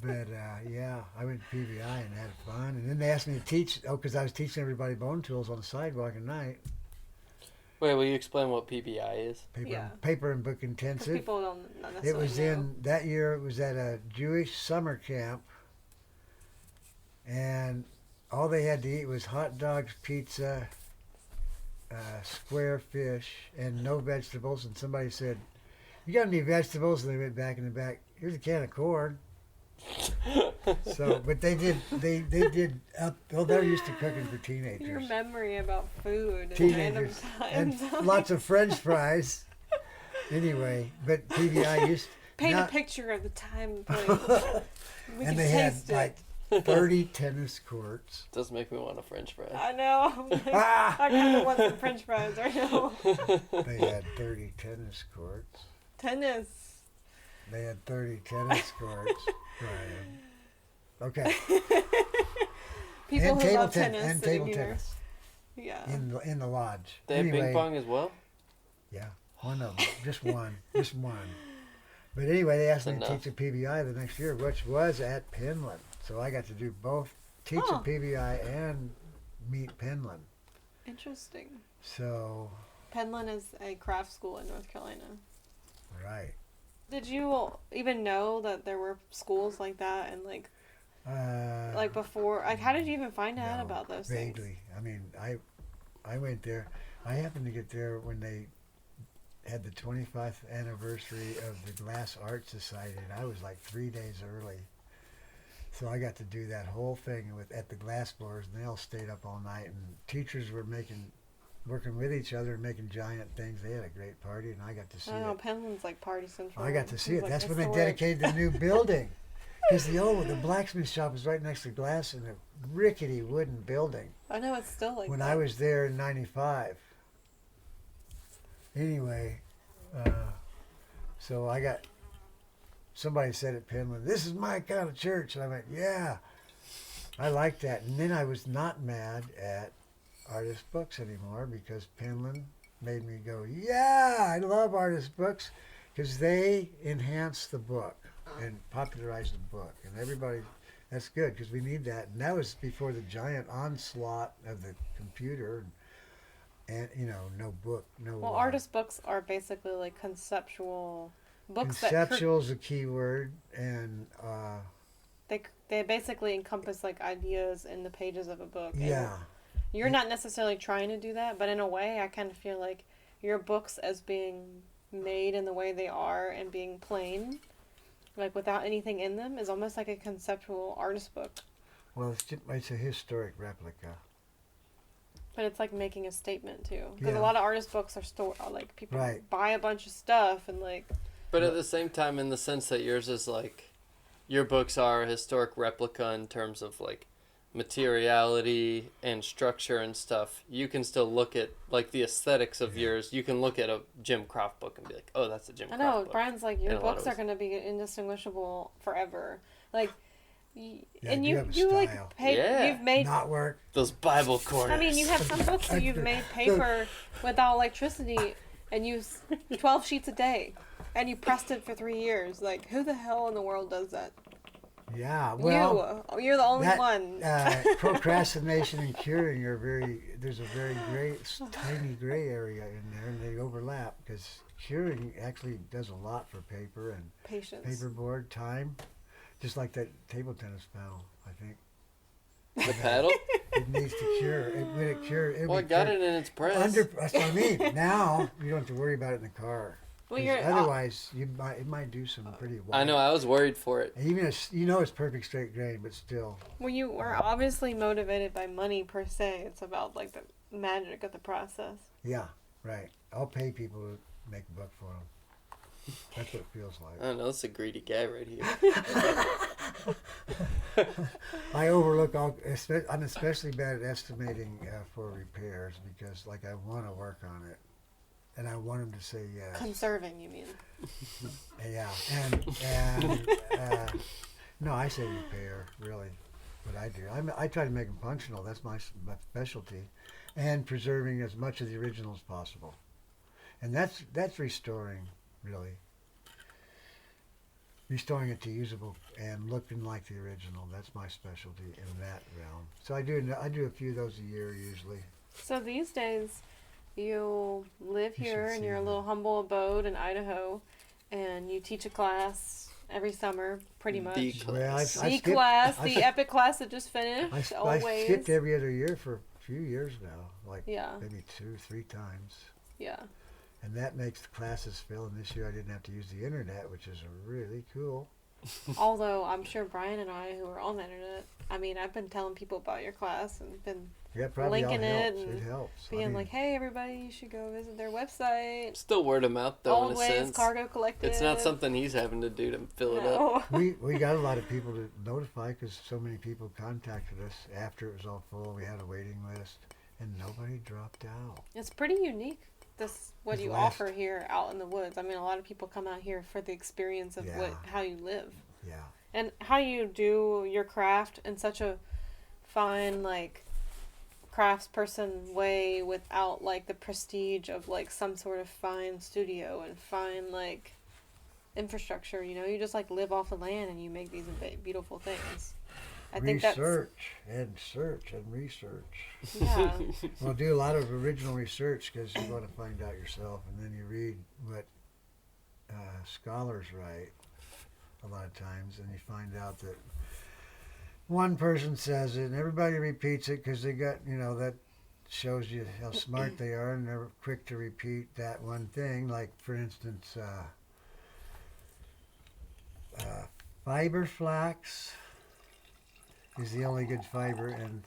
But yeah, I went to PBI and had fun. And then they asked me to teach, because I was teaching everybody bone tools on the sidewalk at night. Wait, will you explain what PBI is? Paper and book intensive. People don't necessarily It was know. that year, it was at a Jewish summer camp. And all they had to eat was hot dogs, pizza, square fish, and no vegetables. And somebody said, "You got any vegetables?" And they went back in the back. "Here's a can of corn." So, but they did. They're used to cooking for teenagers. Your memory about food and Teenagers random times. and lots of French fries. Anyway, but PBI used Paint a picture of the time and place. We and can they had taste it. like 30 tennis courts. Does make me want a French fry. I know. I kind of want some French fries right now. They had 30 tennis courts. Tennis. They had 30 tennis courts. Right. Okay. People And who table love tennis. tennis. And sitting table here. tennis. Yeah. In the lodge. They have Anyway, ping pong as well? Yeah, one of them. Just one. Just one. But anyway, they asked me to Enough. teach at PBI the next year, which was at Penland. So I got to do both, teach Oh. at PBI and meet Penland. Interesting. So, Penland is a craft school in North Carolina. right. Did you even know that there were schools like that and like before? Like, how did you even find out No, about those things? vaguely. I mean, I went there. I happened to get there when they had the 25th anniversary of the Glass Art Society, and I was like 3 days early. So I got to do that whole thing at the glass blowers, and they all stayed up all night, and teachers were working with each other and making giant things. They had a great party, and I got to see I know, it. Penland's like party central. I got to see It's it. like That's when they historic. dedicated the new building. Because the blacksmith shop was right next to glass in a rickety wooden building. I know, it's still like When that. I was there in '95. Anyway, so somebody said at Penland, "This is my kind of church." And I went, "Yeah, I like that." And then I was not mad at Artist Books anymore because Penland made me go, "Yeah, I love Artist Books," because they enhanced the book and popularized the book. And everybody, that's good because we need that. And that was before the giant onslaught of the computer. And no book, no. Well, artist books are basically like conceptual books Conceptual is a key word, and they basically encompass like ideas in the pages of a book. And yeah, you're not necessarily trying to do that, but in a way, I kind of feel like your books as being made in the way they are and being plain, like without anything in them, is almost like a conceptual artist book. well, it's a historic replica. But it's like making a statement too, because Yeah. a lot of artist books are like people Right. buy a bunch of stuff and like. But at the same time, in the sense that yours is like, your books are a historic replica in terms of like materiality and structure and stuff, you can still look at like the aesthetics of yours. You can look at a Jim Croft book and be like, oh, that's a Jim I Croft know, book. Brian's like, your In a lot books of are going to be indistinguishable forever. Like, Yeah, and you have a you like style. Yeah. you've made. Not work. Those Bible corners. I mean, you have some books that you've made paper without electricity and use 12 sheets a day, and you pressed it for 3 years. Like, who the hell in the world does that? Yeah, well, You're the only that, one. procrastination and curing there's a very tiny gray area in there, and they overlap because curing actually does a lot for paper and Patience. paperboard time, just like that table tennis paddle. I think The paddle? it needs to cure. When it cures, Well, I got it in its press. That's what I mean. Now you don't have to worry about it in the car. Well, 'Cause you're otherwise, it might do some pretty. I know, I was worried for it. Even it's perfect straight grain, but still. Well, you are obviously motivated by money per se. It's about like the magic of the process. Yeah, right. I'll pay people to make a buck for them. That's what it feels like. I don't know, that's a greedy guy right here. I overlook all. I'm especially bad at estimating for repairs because, like, I want to work on it, and I want them to say yes. Conserving, you mean? Yeah, and no, I say repair. Really, what I do. I try to make them functional. That's my specialty, and preserving as much of the original as possible, and that's restoring, really. Restoring it to usable and looking like the original. That's my specialty in that realm. So I do a few of those a year usually. So these days, you live You here should in see your that. little humble abode in Idaho, and you teach a class every summer, pretty much. The Well, class. The class, the I, epic class that just finished. I always. skipped every other year for a few years now, like Yeah. maybe 2-3 times. Yeah. And that makes the classes fill. And this year I didn't have to use the internet, which is really cool. Although I'm sure Brien and I, who are on the internet, I mean, I've been telling people about your class and been Yeah, probably all linking it helps. and It helps. being like, hey, everybody, you should go visit their website. Still word of mouth, though, in Old a Ways sense. Cargo Collective. It's not something he's having to do to fill it up. No. we got a lot of people to notify because so many people contacted us after it was all full. We had a waiting list, and nobody dropped out. It's pretty unique. What It's you last- offer here out in the woods. I mean, a lot of people come out here for the experience of Yeah. how you live Yeah. and how you do your craft in such a fine, like, craftsperson way without, like, the prestige of, like, some sort of fine studio and fine, like, infrastructure. You know, you just, like, live off the land and you make these beautiful things. I think that's Research and search and research. yeah. Well, do a lot of original research because you want to find out yourself, and then you read what scholars write a lot of times, and you find out that one person says it, and everybody repeats it because they got, that shows you how smart they are, and they're quick to repeat that one thing. Like, for instance, fiber flax is the only good fiber, and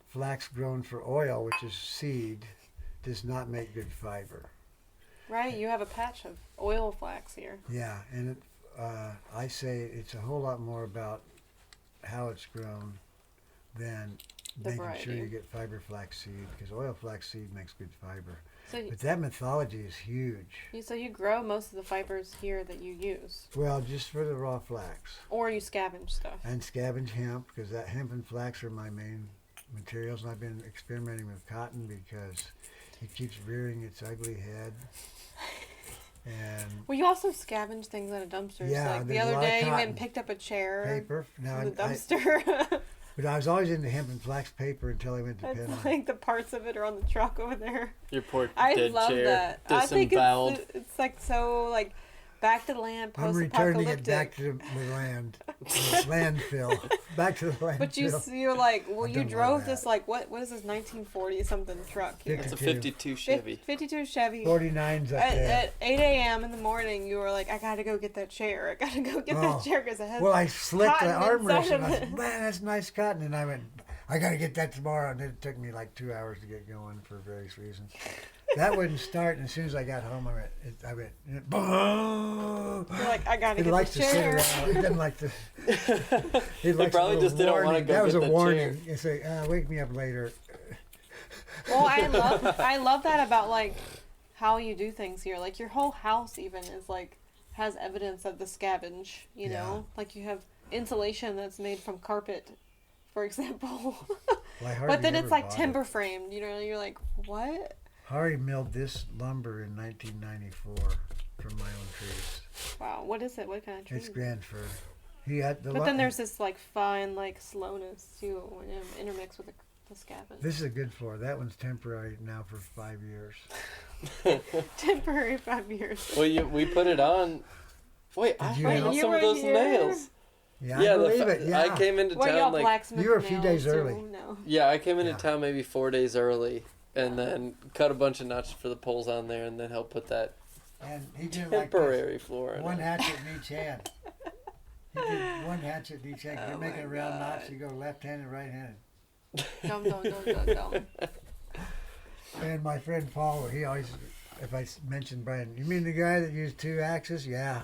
flax grown for oil, which is seed, does not make good fiber. Right, you have a patch of oil flax here. Yeah, and I say it's a whole lot more about how it's grown than The making sure variety. you get fiber flax seed, because oil flax seed makes good fiber. So, But that mythology is huge. so you grow most of the fibers here that you use, Well, just for the raw flax. or you scavenge stuff. And scavenge hemp, because that hemp and flax are my main materials. And I've been experimenting with cotton because it keeps rearing its ugly head. And Well, you also scavenge things out of dumpsters. Yeah, like the there's a other lot of day, you went cotton. and picked up a chair paper. Now, from the I, dumpster. but I was always into hemp and flax paper until I went to It's Penland. like the parts of it are on the truck over there. Your poor I dead love chair, that. I think disemboweled. it's like so like back to the land, I'm returning post-apocalyptic. it back to the land, landfill, back to the landfill. But you're like, well, I you don't drove know this that. like what is this 1940 something truck here? It's a 52. 52 Chevy. 52 Chevy. 49's up there. At 8 a.m. in the morning, you were like, I gotta go get that chair. I gotta go get Oh. that chair because it has. Well, I slipped the cotton armrest, inside and I of said, it. man, that's nice cotton. And I went, I got to get that tomorrow. And it took me like 2 hours to get going for various reasons. That wouldn't start, and as soon as I got home, I went, boom. You're like, I gotta It get likes the to sit chair. around. It doesn't like to. It likes probably a little just didn't wanna warning. go That was get a that warning. You say, wake me up later. Well, I love that about like how you do things here. Like your whole house even is like has evidence of the scavenge. You know, like you have insulation that's made from carpet, for example. Well, But then ever it's like bought it. timber framed. You know, you're like, what? Hardy milled this lumber in 1994 from my own trees. Wow, what is it? What kind of tree? It's grand fir. He had the. But then there's this like fine like slowness too when you intermix with the scavenge. This is a good floor. That one's temporary now for 5 years. Temporary 5 years. Well, we put it on. Wait, I Did you found know? You some were of those here? nails. Yeah, Yeah, I believe it. Yeah. I came into Well, y'all town like blacksmith You were a few days nails, early. too, No. yeah, I came into Yeah. town maybe 4 days early, and then cut a bunch of notches for the poles on there, and then help put that And he did like temporary floor in one it. hatchet in each hand. He did one hatchet in each hand. Oh You're making my a round God. notch. You go left-handed, right-handed. Dum. And my friend Paul, he always, if I mention Brian, you mean the guy that used 2 axes? Yeah.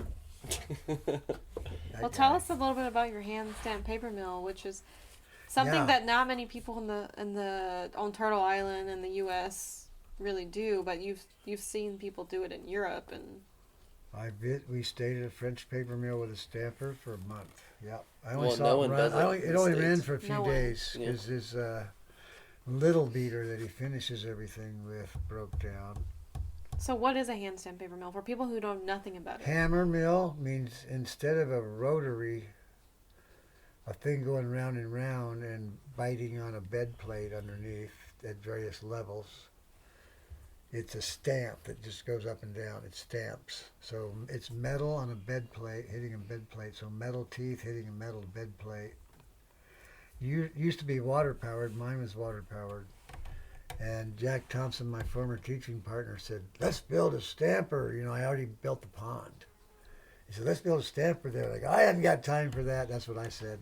I Well, tell us a little bit about your handstand paper mill, which is something that not many people on Turtle Island in the U.S. really do, but you've seen people do it in Europe and. We stayed at a French paper mill with a stamper for a month. Yeah, I only saw it run. It only ran for a few days because his little beater that he finishes everything with broke down. So what is a handstand paper mill for people who know nothing about it? Hammer mill means instead of a rotary, a thing going round and round and biting on a bed plate underneath at various levels. It's a stamp that just goes up and down. It stamps. So it's metal on a bed plate, hitting a bed plate. So metal teeth hitting a metal bed plate. Used to be water powered. Mine was water powered. And Jack Thompson, my former teaching partner, said, let's build a stamper. You know, I already built the pond. He said, let's build a stamper there. Like, I haven't got time for that. That's what I said.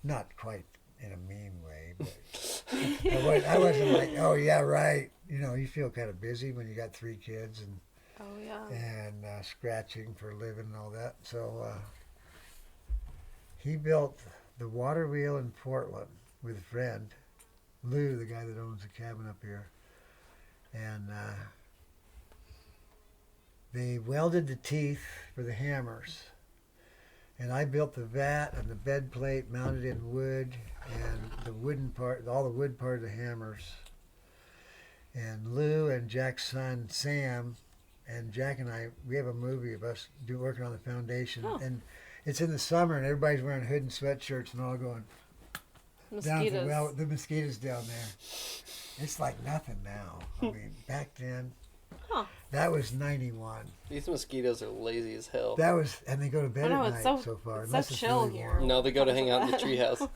Not quite in a mean way, but I wasn't like, oh, yeah, right. You know, you feel kind of busy when you got 3 kids and scratching for a living and all that. So he built the water wheel in Portland with a friend, Lou, the guy that owns the cabin up here. And they welded the teeth for the hammers. And I built the vat and the bed plate mounted in wood and the wooden part, all the wood part of the hammers. And Lou and Jack's son, Sam, and Jack and I, we have a movie of us working on the foundation. Oh. And it's in the summer and everybody's wearing hood and sweatshirts and all going mosquitoes. Down the mosquitoes down there. It's like nothing now. I mean, back then, that was 91. These mosquitoes are lazy as hell. That was, and they go to bed at night so far. It's so chill really here. No, they go to hang out in the treehouse.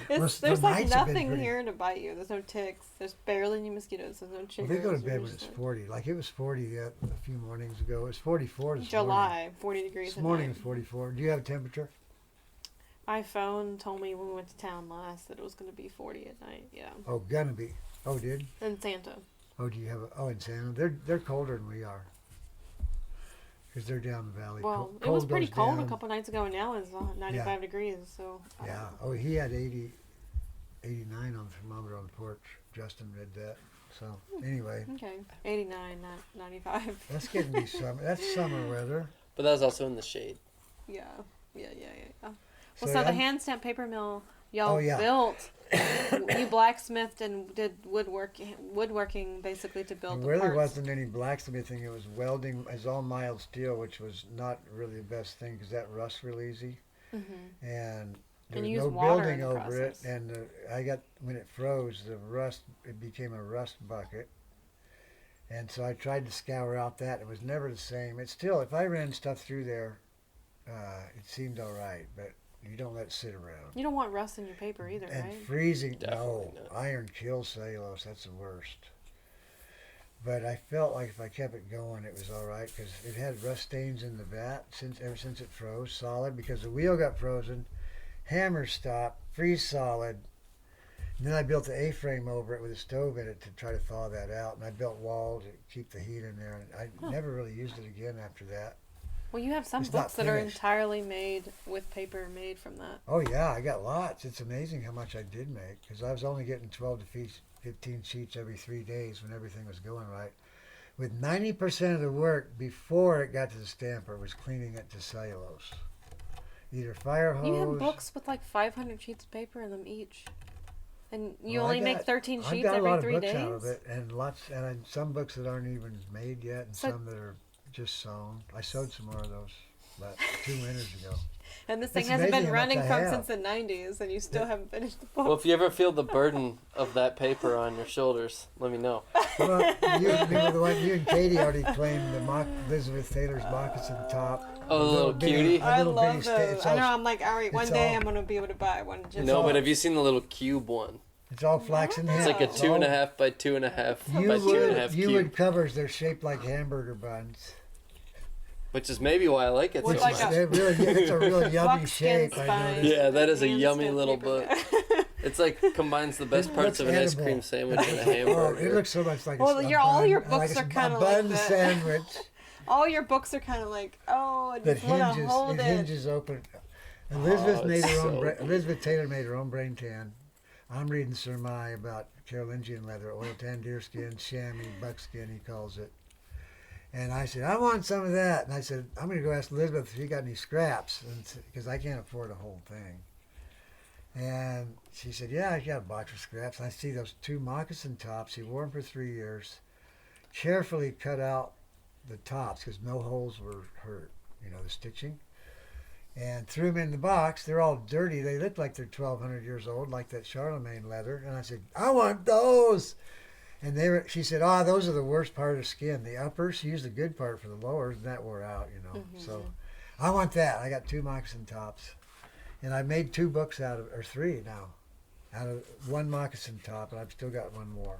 There's like nothing here to bite you. There's no ticks. There's barely any mosquitoes. There's no chickens. Well, they go to bed when it's 40. Like it was 40 a few mornings ago. It was 44 this morning. July, 40 degrees. This morning was 44. Do you have a temperature? My phone told me when we went to town last that it was going to be 40 at night. Yeah. Oh, gonna be. Oh, did? In Santa. Oh, do you have in Santa? They're colder than we are. Because they're down the valley. Well, it was pretty cold a couple nights ago, and now it's 95 degrees. So. Yeah. Oh, he had 89 on the thermometer on the porch. Justin read that. So anyway. Okay. 89, not 95. That's getting me summer. That's summer weather. But that was also in the shade. Yeah. Well, so the handstand paper mill y'all built, you blacksmithed and did woodworking basically to build the parts. There really wasn't any blacksmithing. It was welding. It was all mild steel, which was not really the best thing because that rusts real easy. Mm-hmm. And there was no building over it. And when it froze, it became a rust bucket. And so I tried to scour out that. It was never the same. It's still, if I ran stuff through there, it seemed all right, but you don't let it sit around. You don't want rust in your paper either, right? And freezing, no. Iron kills cellulose. That's the worst. But I felt like if I kept it going, it was all right because it had rust stains in the vat ever since it froze solid because the wheel got frozen, hammer stopped, freeze solid. And then I built the A-frame over it with a stove in it to try to thaw that out. And I built walls to keep the heat in there. And I never really used it again after that. Well, you have some books that are entirely made with paper made from that. Oh, yeah. I got lots. It's amazing how much I did make because I was only getting 12 to 15 sheets every 3 days when everything was going right. With 90% of the work before it got to the stamper was cleaning it to cellulose. Either fire hose. You have books with like 500 sheets of paper in them each. And you only make 13 sheets every 3 days? I've got a lot of books out of it, and some books that aren't even made yet, and some that are just sewn. I sewed some more of those about 2 winters ago. And this thing hasn't been running since the 90s, and you still haven't finished the book. Well, if you ever feel the burden of that paper on your shoulders, let me know. Well, you and Katie already claimed the Elizabeth Taylor's moccasin top. Oh, the little cutie. I love those. I know. I'm like, all right, one day I'm gonna be able to buy one. But have you seen the little cube one? It's all flaxen hemp. It's like a 2.5 by 2.5 by 2.5 cube. Wood covers. They're shaped like hamburger buns. Which is maybe why I like it so much. It's a really yummy shape. Yeah, that is a yummy little book. It's like combines the best parts of an ice cream sandwich and a hamburger. Oh, it looks so much like all your books are kind of like that. A bun sandwich all your books are kind of like, oh, I That just want to hold it. hinges open. Elizabeth Taylor made her own brain tan. I'm reading Surmai about Carolingian leather, oil tan deerskin, chamois, buckskin, he calls it. And I said, I want some of that. And I said, I'm going to go ask Elizabeth if she got any scraps, because I can't afford a whole thing. And she said, yeah, I got a box of scraps. And I see those 2 moccasin tops. He wore them for 3 years. Carefully cut out the tops because no holes were hurt, the stitching. And threw them in the box. They're all dirty. They look like they're 1,200 years old, like that Charlemagne leather. And I said, I want those. And she said, those are the worst part of the skin. The uppers, she used the good part for the lowers, and that wore out, Mm-hmm. So I want that. I got 2 moccasin tops. And I made 2 books or 3 now, out of 1 moccasin top, and I've still got 1 more.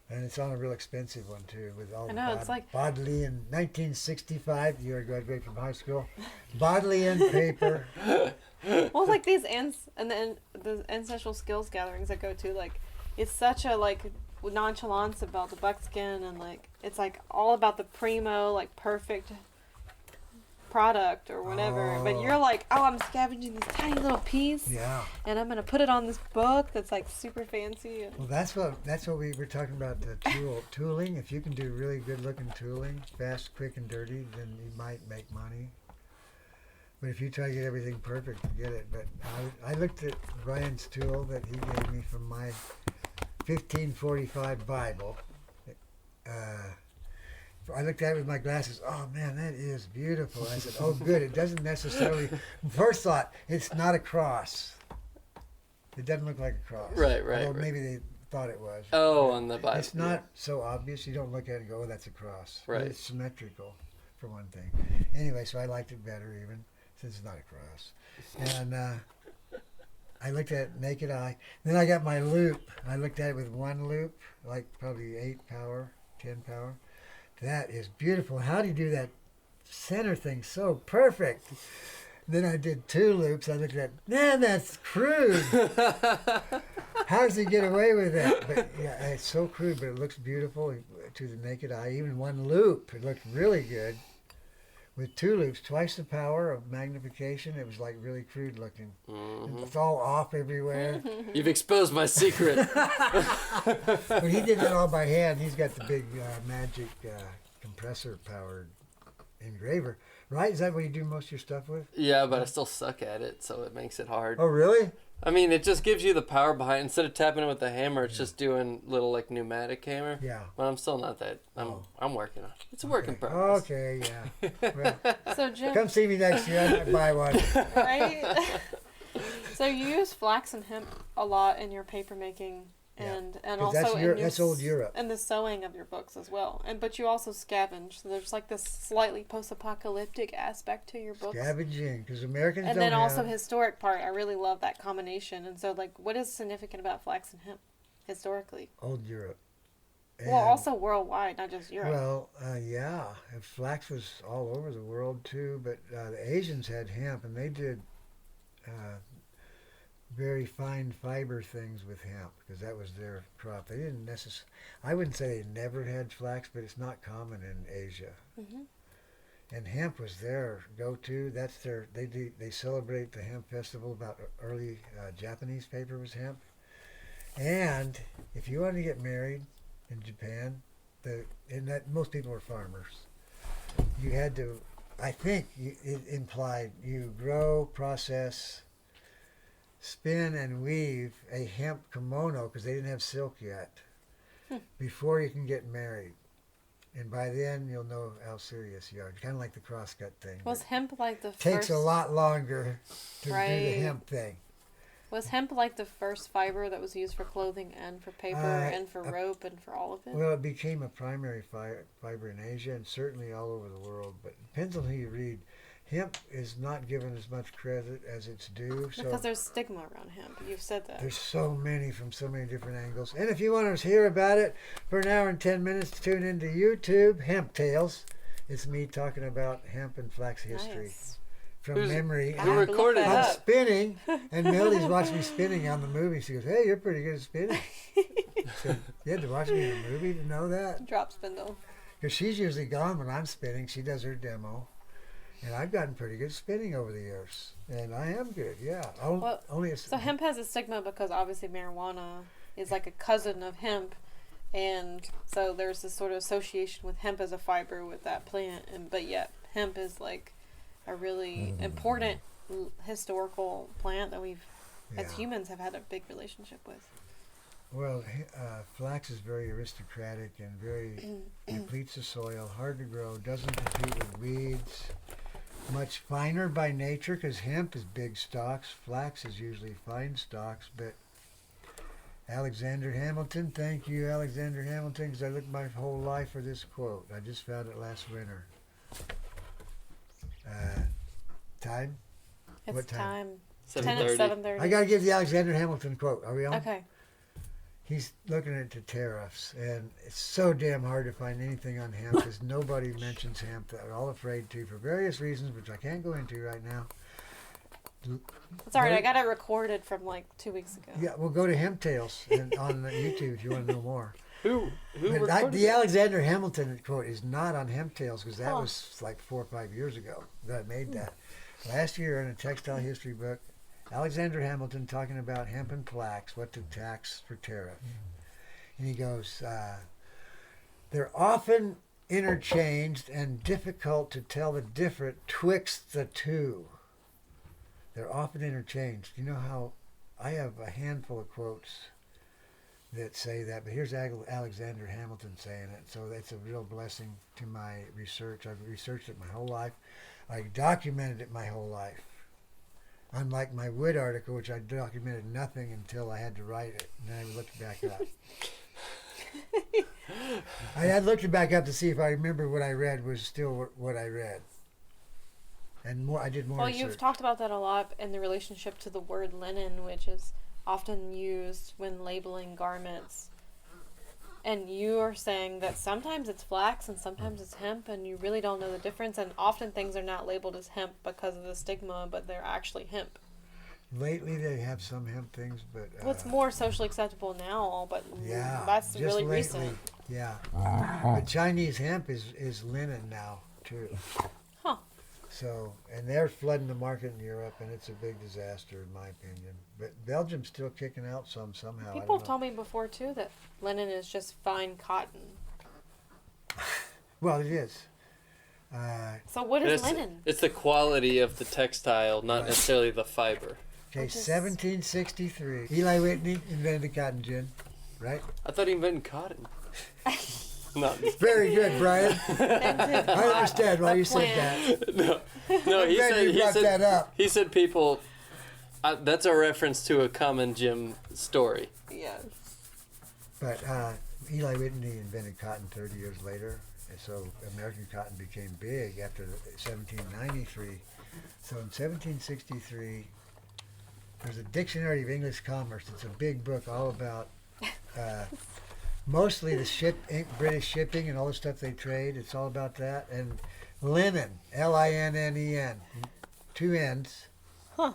And it's on a real expensive one, too, with all it's like Bodleian, 1965, the year I graduated from high school. Bodleian paper. well, like these and then the ancestral skills gatherings I go to, like, it's such a, like, nonchalance about the buckskin, and, like, it's, like, all about the primo, like, perfect product or whatever, but you're like, I'm scavenging this tiny little piece, and I'm gonna put it on this book that's like super fancy. Well, that's what we were talking about, the tooling. If you can do really good looking tooling, fast, quick, and dirty, then you might make money. But if you try to get everything perfect, forget it. But I looked at Brian's tool that he gave me from my 1545 Bible. I looked at it with my glasses. Oh, man, that is beautiful. I said, oh, good. It doesn't necessarily... First thought, it's not a cross. It doesn't look like a cross. Right. Although maybe they thought it was. Oh, on the Bible. It's not so obvious. You don't look at it and go, oh, that's a cross. Right. But it's symmetrical, for one thing. Anyway, so I liked it better even, since it's not a cross. And I looked at it naked eye. Then I got my loop. I looked at it with 1 loop, like probably 8 power, 10 power. That is beautiful. How do you do that center thing so perfect? Then I did 2 loops. I looked at, man, that's crude. How does he get away with that? But yeah, it's so crude, but it looks beautiful to the naked eye. Even 1 loop, it looked really good. With 2 loops, twice the power of magnification, it was like really crude looking. Mm-hmm. It's all off everywhere. You've exposed my secret. But he did it all by hand. He's got the big magic compressor-powered engraver, right? Is that what you do most of your stuff with? Yeah, but I still suck at it, so it makes it hard. Oh, really? I mean, it just gives you the power behind. Instead of tapping it with the hammer, it's just doing little like pneumatic hammer. Yeah. But I'm still not that. I'm working on it. It's a work in progress. Okay, yeah. Well, so Jim, come see me next year. I might buy one. Right? So you use flax and hemp a lot in your paper making, and also that's old Europe. And the sewing of your books as well. But you also scavenge. So there's like this slightly post-apocalyptic aspect to your books. Scavenging, because Americans and don't then also have... historic part. I really love that combination. And so, like, what is significant about flax and hemp historically? Old Europe. Well, also worldwide, not just Europe. Well, yeah. And flax was all over the world, too. But the Asians had hemp, and they did very fine fiber things with hemp, because that was their crop. They didn't necessarily... I wouldn't say they never had flax, but it's not common in Asia. Mm-hmm. And hemp was their go-to. That's their... They celebrate the hemp festival. About early Japanese paper was hemp. And if you wanted to get married in Japan, most people were farmers. You had to... I think it implied you grow, process, spin, and weave a hemp kimono, because they didn't have silk yet, before you can get married. And by then, you'll know how serious you are. Kind of like the crosscut thing. Was hemp like the first... Takes a lot longer to do the Right. hemp thing. Was hemp like the first fiber that was used for clothing and for paper and for rope and for all of it? Well, it became a primary fiber in Asia and certainly all over the world. But it depends on who you read. Hemp is not given as much credit as it's due. Because there's stigma around hemp. You've said that. There's so many from so many different angles. And if you want to hear about it for an hour and 10 minutes, tune into YouTube, Hemp Tales. It's me talking about hemp and flax history. Nice. From memory. Who recorded I'm that? spinning, and Melody's watching me spinning on the movie. She goes, hey, you're pretty good at spinning. So, you had to watch me in a movie to know that? Drop spindle. Because she's usually gone when I'm spinning. She does her demo. And I've gotten pretty good spinning over the years. And I am good, yeah. So hemp has a stigma because obviously marijuana is like a cousin of hemp. And so there's this sort of association with hemp as a fiber with that plant. But yet hemp is like a really important historical plant that we've, as humans, have had a big relationship with. Well, flax is very aristocratic and very depletes the soil, hard to grow, doesn't compete with weeds. Much finer by nature because hemp is big stalks. Flax is usually fine stalks. But Alexander Hamilton, thank you, Alexander Hamilton, because I looked my whole life for this quote. I just found it last winter. Time? It's what time? 7:30. 7:30. I got to give the Alexander Hamilton quote. Are we on? Okay. He's looking at the tariffs, and it's so damn hard to find anything on hemp because nobody mentions hemp. They're all afraid to for various reasons, which I can't go into right now. It's all right. I got it recorded from like 2 weeks ago. Yeah, we'll go to Hemp Tales on YouTube if you want to know more. Who But the Alexander Hamilton quote is not on Hemp Tales because that was like 4 or 5 years ago that I made that. Last year in a textile history book, Alexander Hamilton talking about hemp and flax, what to tax for tariff. And he goes, they're often interchanged and difficult to tell the difference twixt the two. They're often interchanged. You know how I have a handful of quotes that say that, but here's Alexander Hamilton saying it. So that's a real blessing to my research. I've researched it my whole life. I documented it my whole life. Unlike my wood article, which I documented nothing until I had to write it, and then I looked back up. I had looked it back up to see if I remember what I read was still what I read. And more, I did more research. You've talked about that a lot in the relationship to the word linen, which is often used when labeling garments. And you are saying that sometimes it's flax and sometimes it's hemp, and you really don't know the difference. And often things are not labeled as hemp because of the stigma, but they're actually hemp. Lately, they have some hemp things, but well, it's more socially acceptable now, but yeah, that's just really lately, recent. Yeah, but Chinese hemp is linen now too. Huh. So, and they're flooding the market in Europe, and it's a big disaster in my opinion. But Belgium's still kicking out somehow. People have told me before too that linen is just fine cotton. Well, it is. So what is linen? It's the quality of the textile, not necessarily the fiber. Okay, 1763. Eli Whitney invented the cotton gin, right? I thought he invented cotton. No. Very good, Brian. I understand why you said that. No, he said that up. He said people. That's a reference to a common Jim story. Yes. But Eli Whitney invented cotton 30 years later, and so American cotton became big after 1793. So in 1763, there's a Dictionary of English Commerce. It's a big book all about mostly the British shipping and all the stuff they trade. It's all about that. And linen, L-I-N-N-E-N, 2 N's. Huh.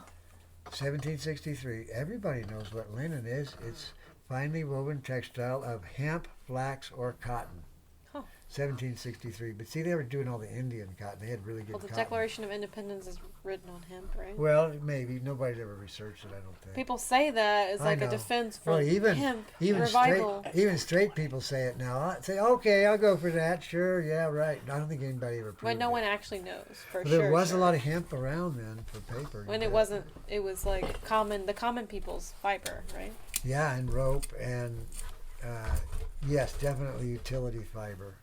1763. Everybody knows what linen is. It's finely woven textile of hemp, flax, or cotton. Huh. 1763. But see, they were doing all the Indian cotton. They had really good cotton. Well, the Declaration of Independence is written on hemp, right? Well, maybe. Nobody's ever researched it, I don't think. People say that as like a defense for hemp revival. Even straight people say it now. I say, okay, I'll go for that. Sure, yeah, right. I don't think anybody ever proved When no it. one actually knows for Well, sure. there was a lot of hemp around then for paper. When it wasn't, it was like the common people's fiber, right? Yeah, and rope and yes, definitely utility fiber.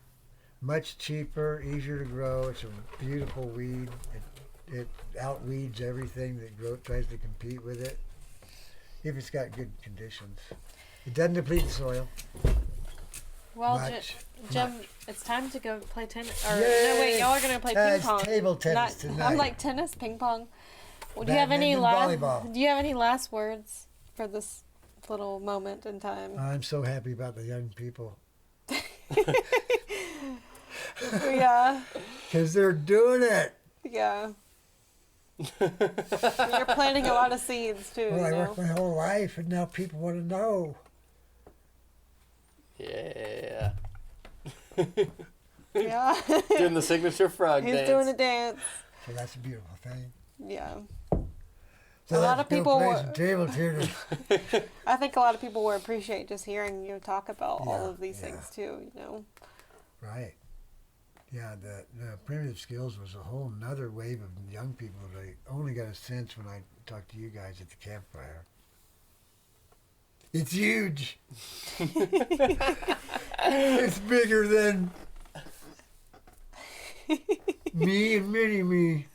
Much cheaper, easier to grow. It's a beautiful weed. It outweeds everything that tries to compete with it if it's got good conditions. It doesn't deplete the soil. Well, Jim, it's time to go play tennis. Or, Yay! no, wait, y'all are going to play ping It's pong. table tennis tonight. I'm like tennis, ping pong. Well, do you have any last words for this little moment in time? I'm so happy about the young people. Yeah. Because they're doing it. Yeah. You're planting a lot of seeds too. Well, I worked my whole life, and now people want to know. Yeah. Yeah. Doing the signature frog He's dance. doing a dance. So that's a beautiful thing. Yeah. So A lot let's of go people play were- some table tennis. I think a lot of people will appreciate just hearing you talk about all Yeah, of these yeah. things too, you know. Right. Yeah, the primitive skills was a whole nother wave of young people that I only got a sense when I talked to you guys at the campfire. It's huge. It's bigger than me and mini me.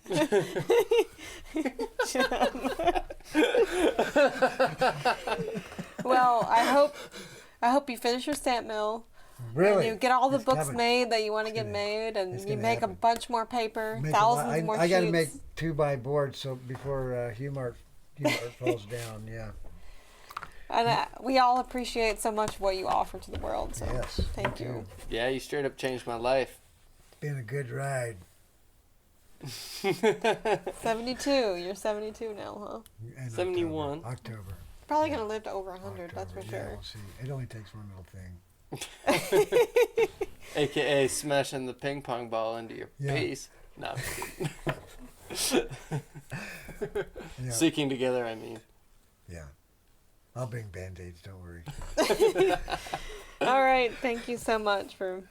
Well, I hope you finish your stamp mill. Really? And you get all the It's books coming. made that you want to It's get gonna- made, and it's you gonna make a happen. bunch more paper, Make thousands more I got to sheets. make 2x boards so before Hugh falls down. Yeah. And we all appreciate so much what you offer to the world. So Yes. thank me you. too. Yeah, you straight up changed my life. It's been a good ride. 72. You're 72 now, huh? In 71. October. Probably gonna live to over 100. That's for October. Yeah, sure. we'll see. It only takes one little thing. AKA smashing the ping pong ball into your Yeah. face. No, I'm kidding. Yeah. Seeking together, I mean. Yeah. I'll bring Band-Aids, don't worry. All right. Thank you so much for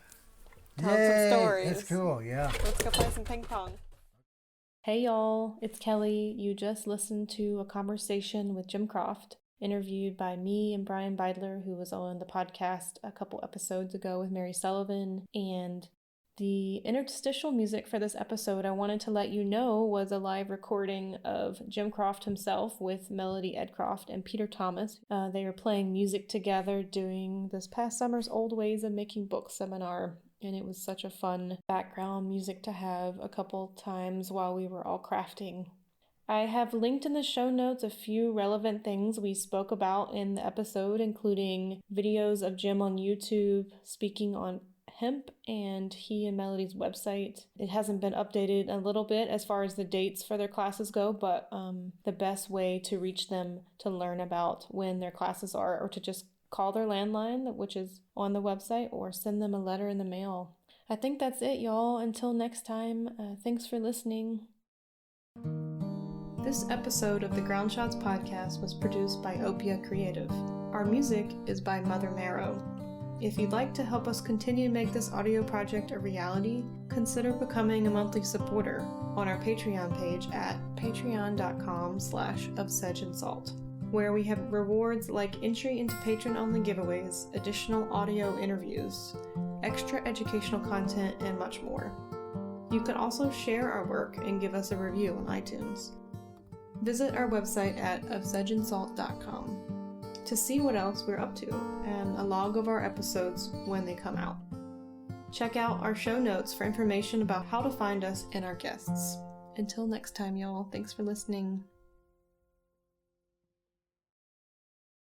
telling Yay, some stories. that's cool, yeah. Let's go play some ping pong. Hey y'all, it's Kelly. You just listened to a conversation with Jim Croft, interviewed by me and Brien Beidler, who was on the podcast a couple episodes ago with Mary Sullivan. And the interstitial music for this episode, I wanted to let you know, was a live recording of Jim Croft himself with Melody Eckroft and Peter Thomas. They were playing music together during this past summer's Old Ways of Making Books seminar. And it was such a fun background music to have a couple times while we were all crafting. I have linked in the show notes a few relevant things we spoke about in the episode, including videos of Jim on YouTube speaking on hemp and he and Melody's website. It hasn't been updated a little bit as far as the dates for their classes go, but the best way to reach them to learn about when their classes are, or to just call their landline, which is on the website, or send them a letter in the mail. I think that's it, y'all. Until next time, thanks for listening. This episode of the Ground Shots podcast was produced by Opia Creative. Our music is by Mother Marrow. If you'd like to help us continue to make this audio project a reality, consider becoming a monthly supporter on our Patreon page at patreon.com/ofsedgeandsalt, where we have rewards like entry into patron-only giveaways, additional audio interviews, extra educational content, and much more. You can also share our work and give us a review on iTunes. Visit our website at ofsedgeandsalt.com to see what else we're up to and a log of our episodes when they come out. Check out our show notes for information about how to find us and our guests. Until next time, y'all, thanks for listening.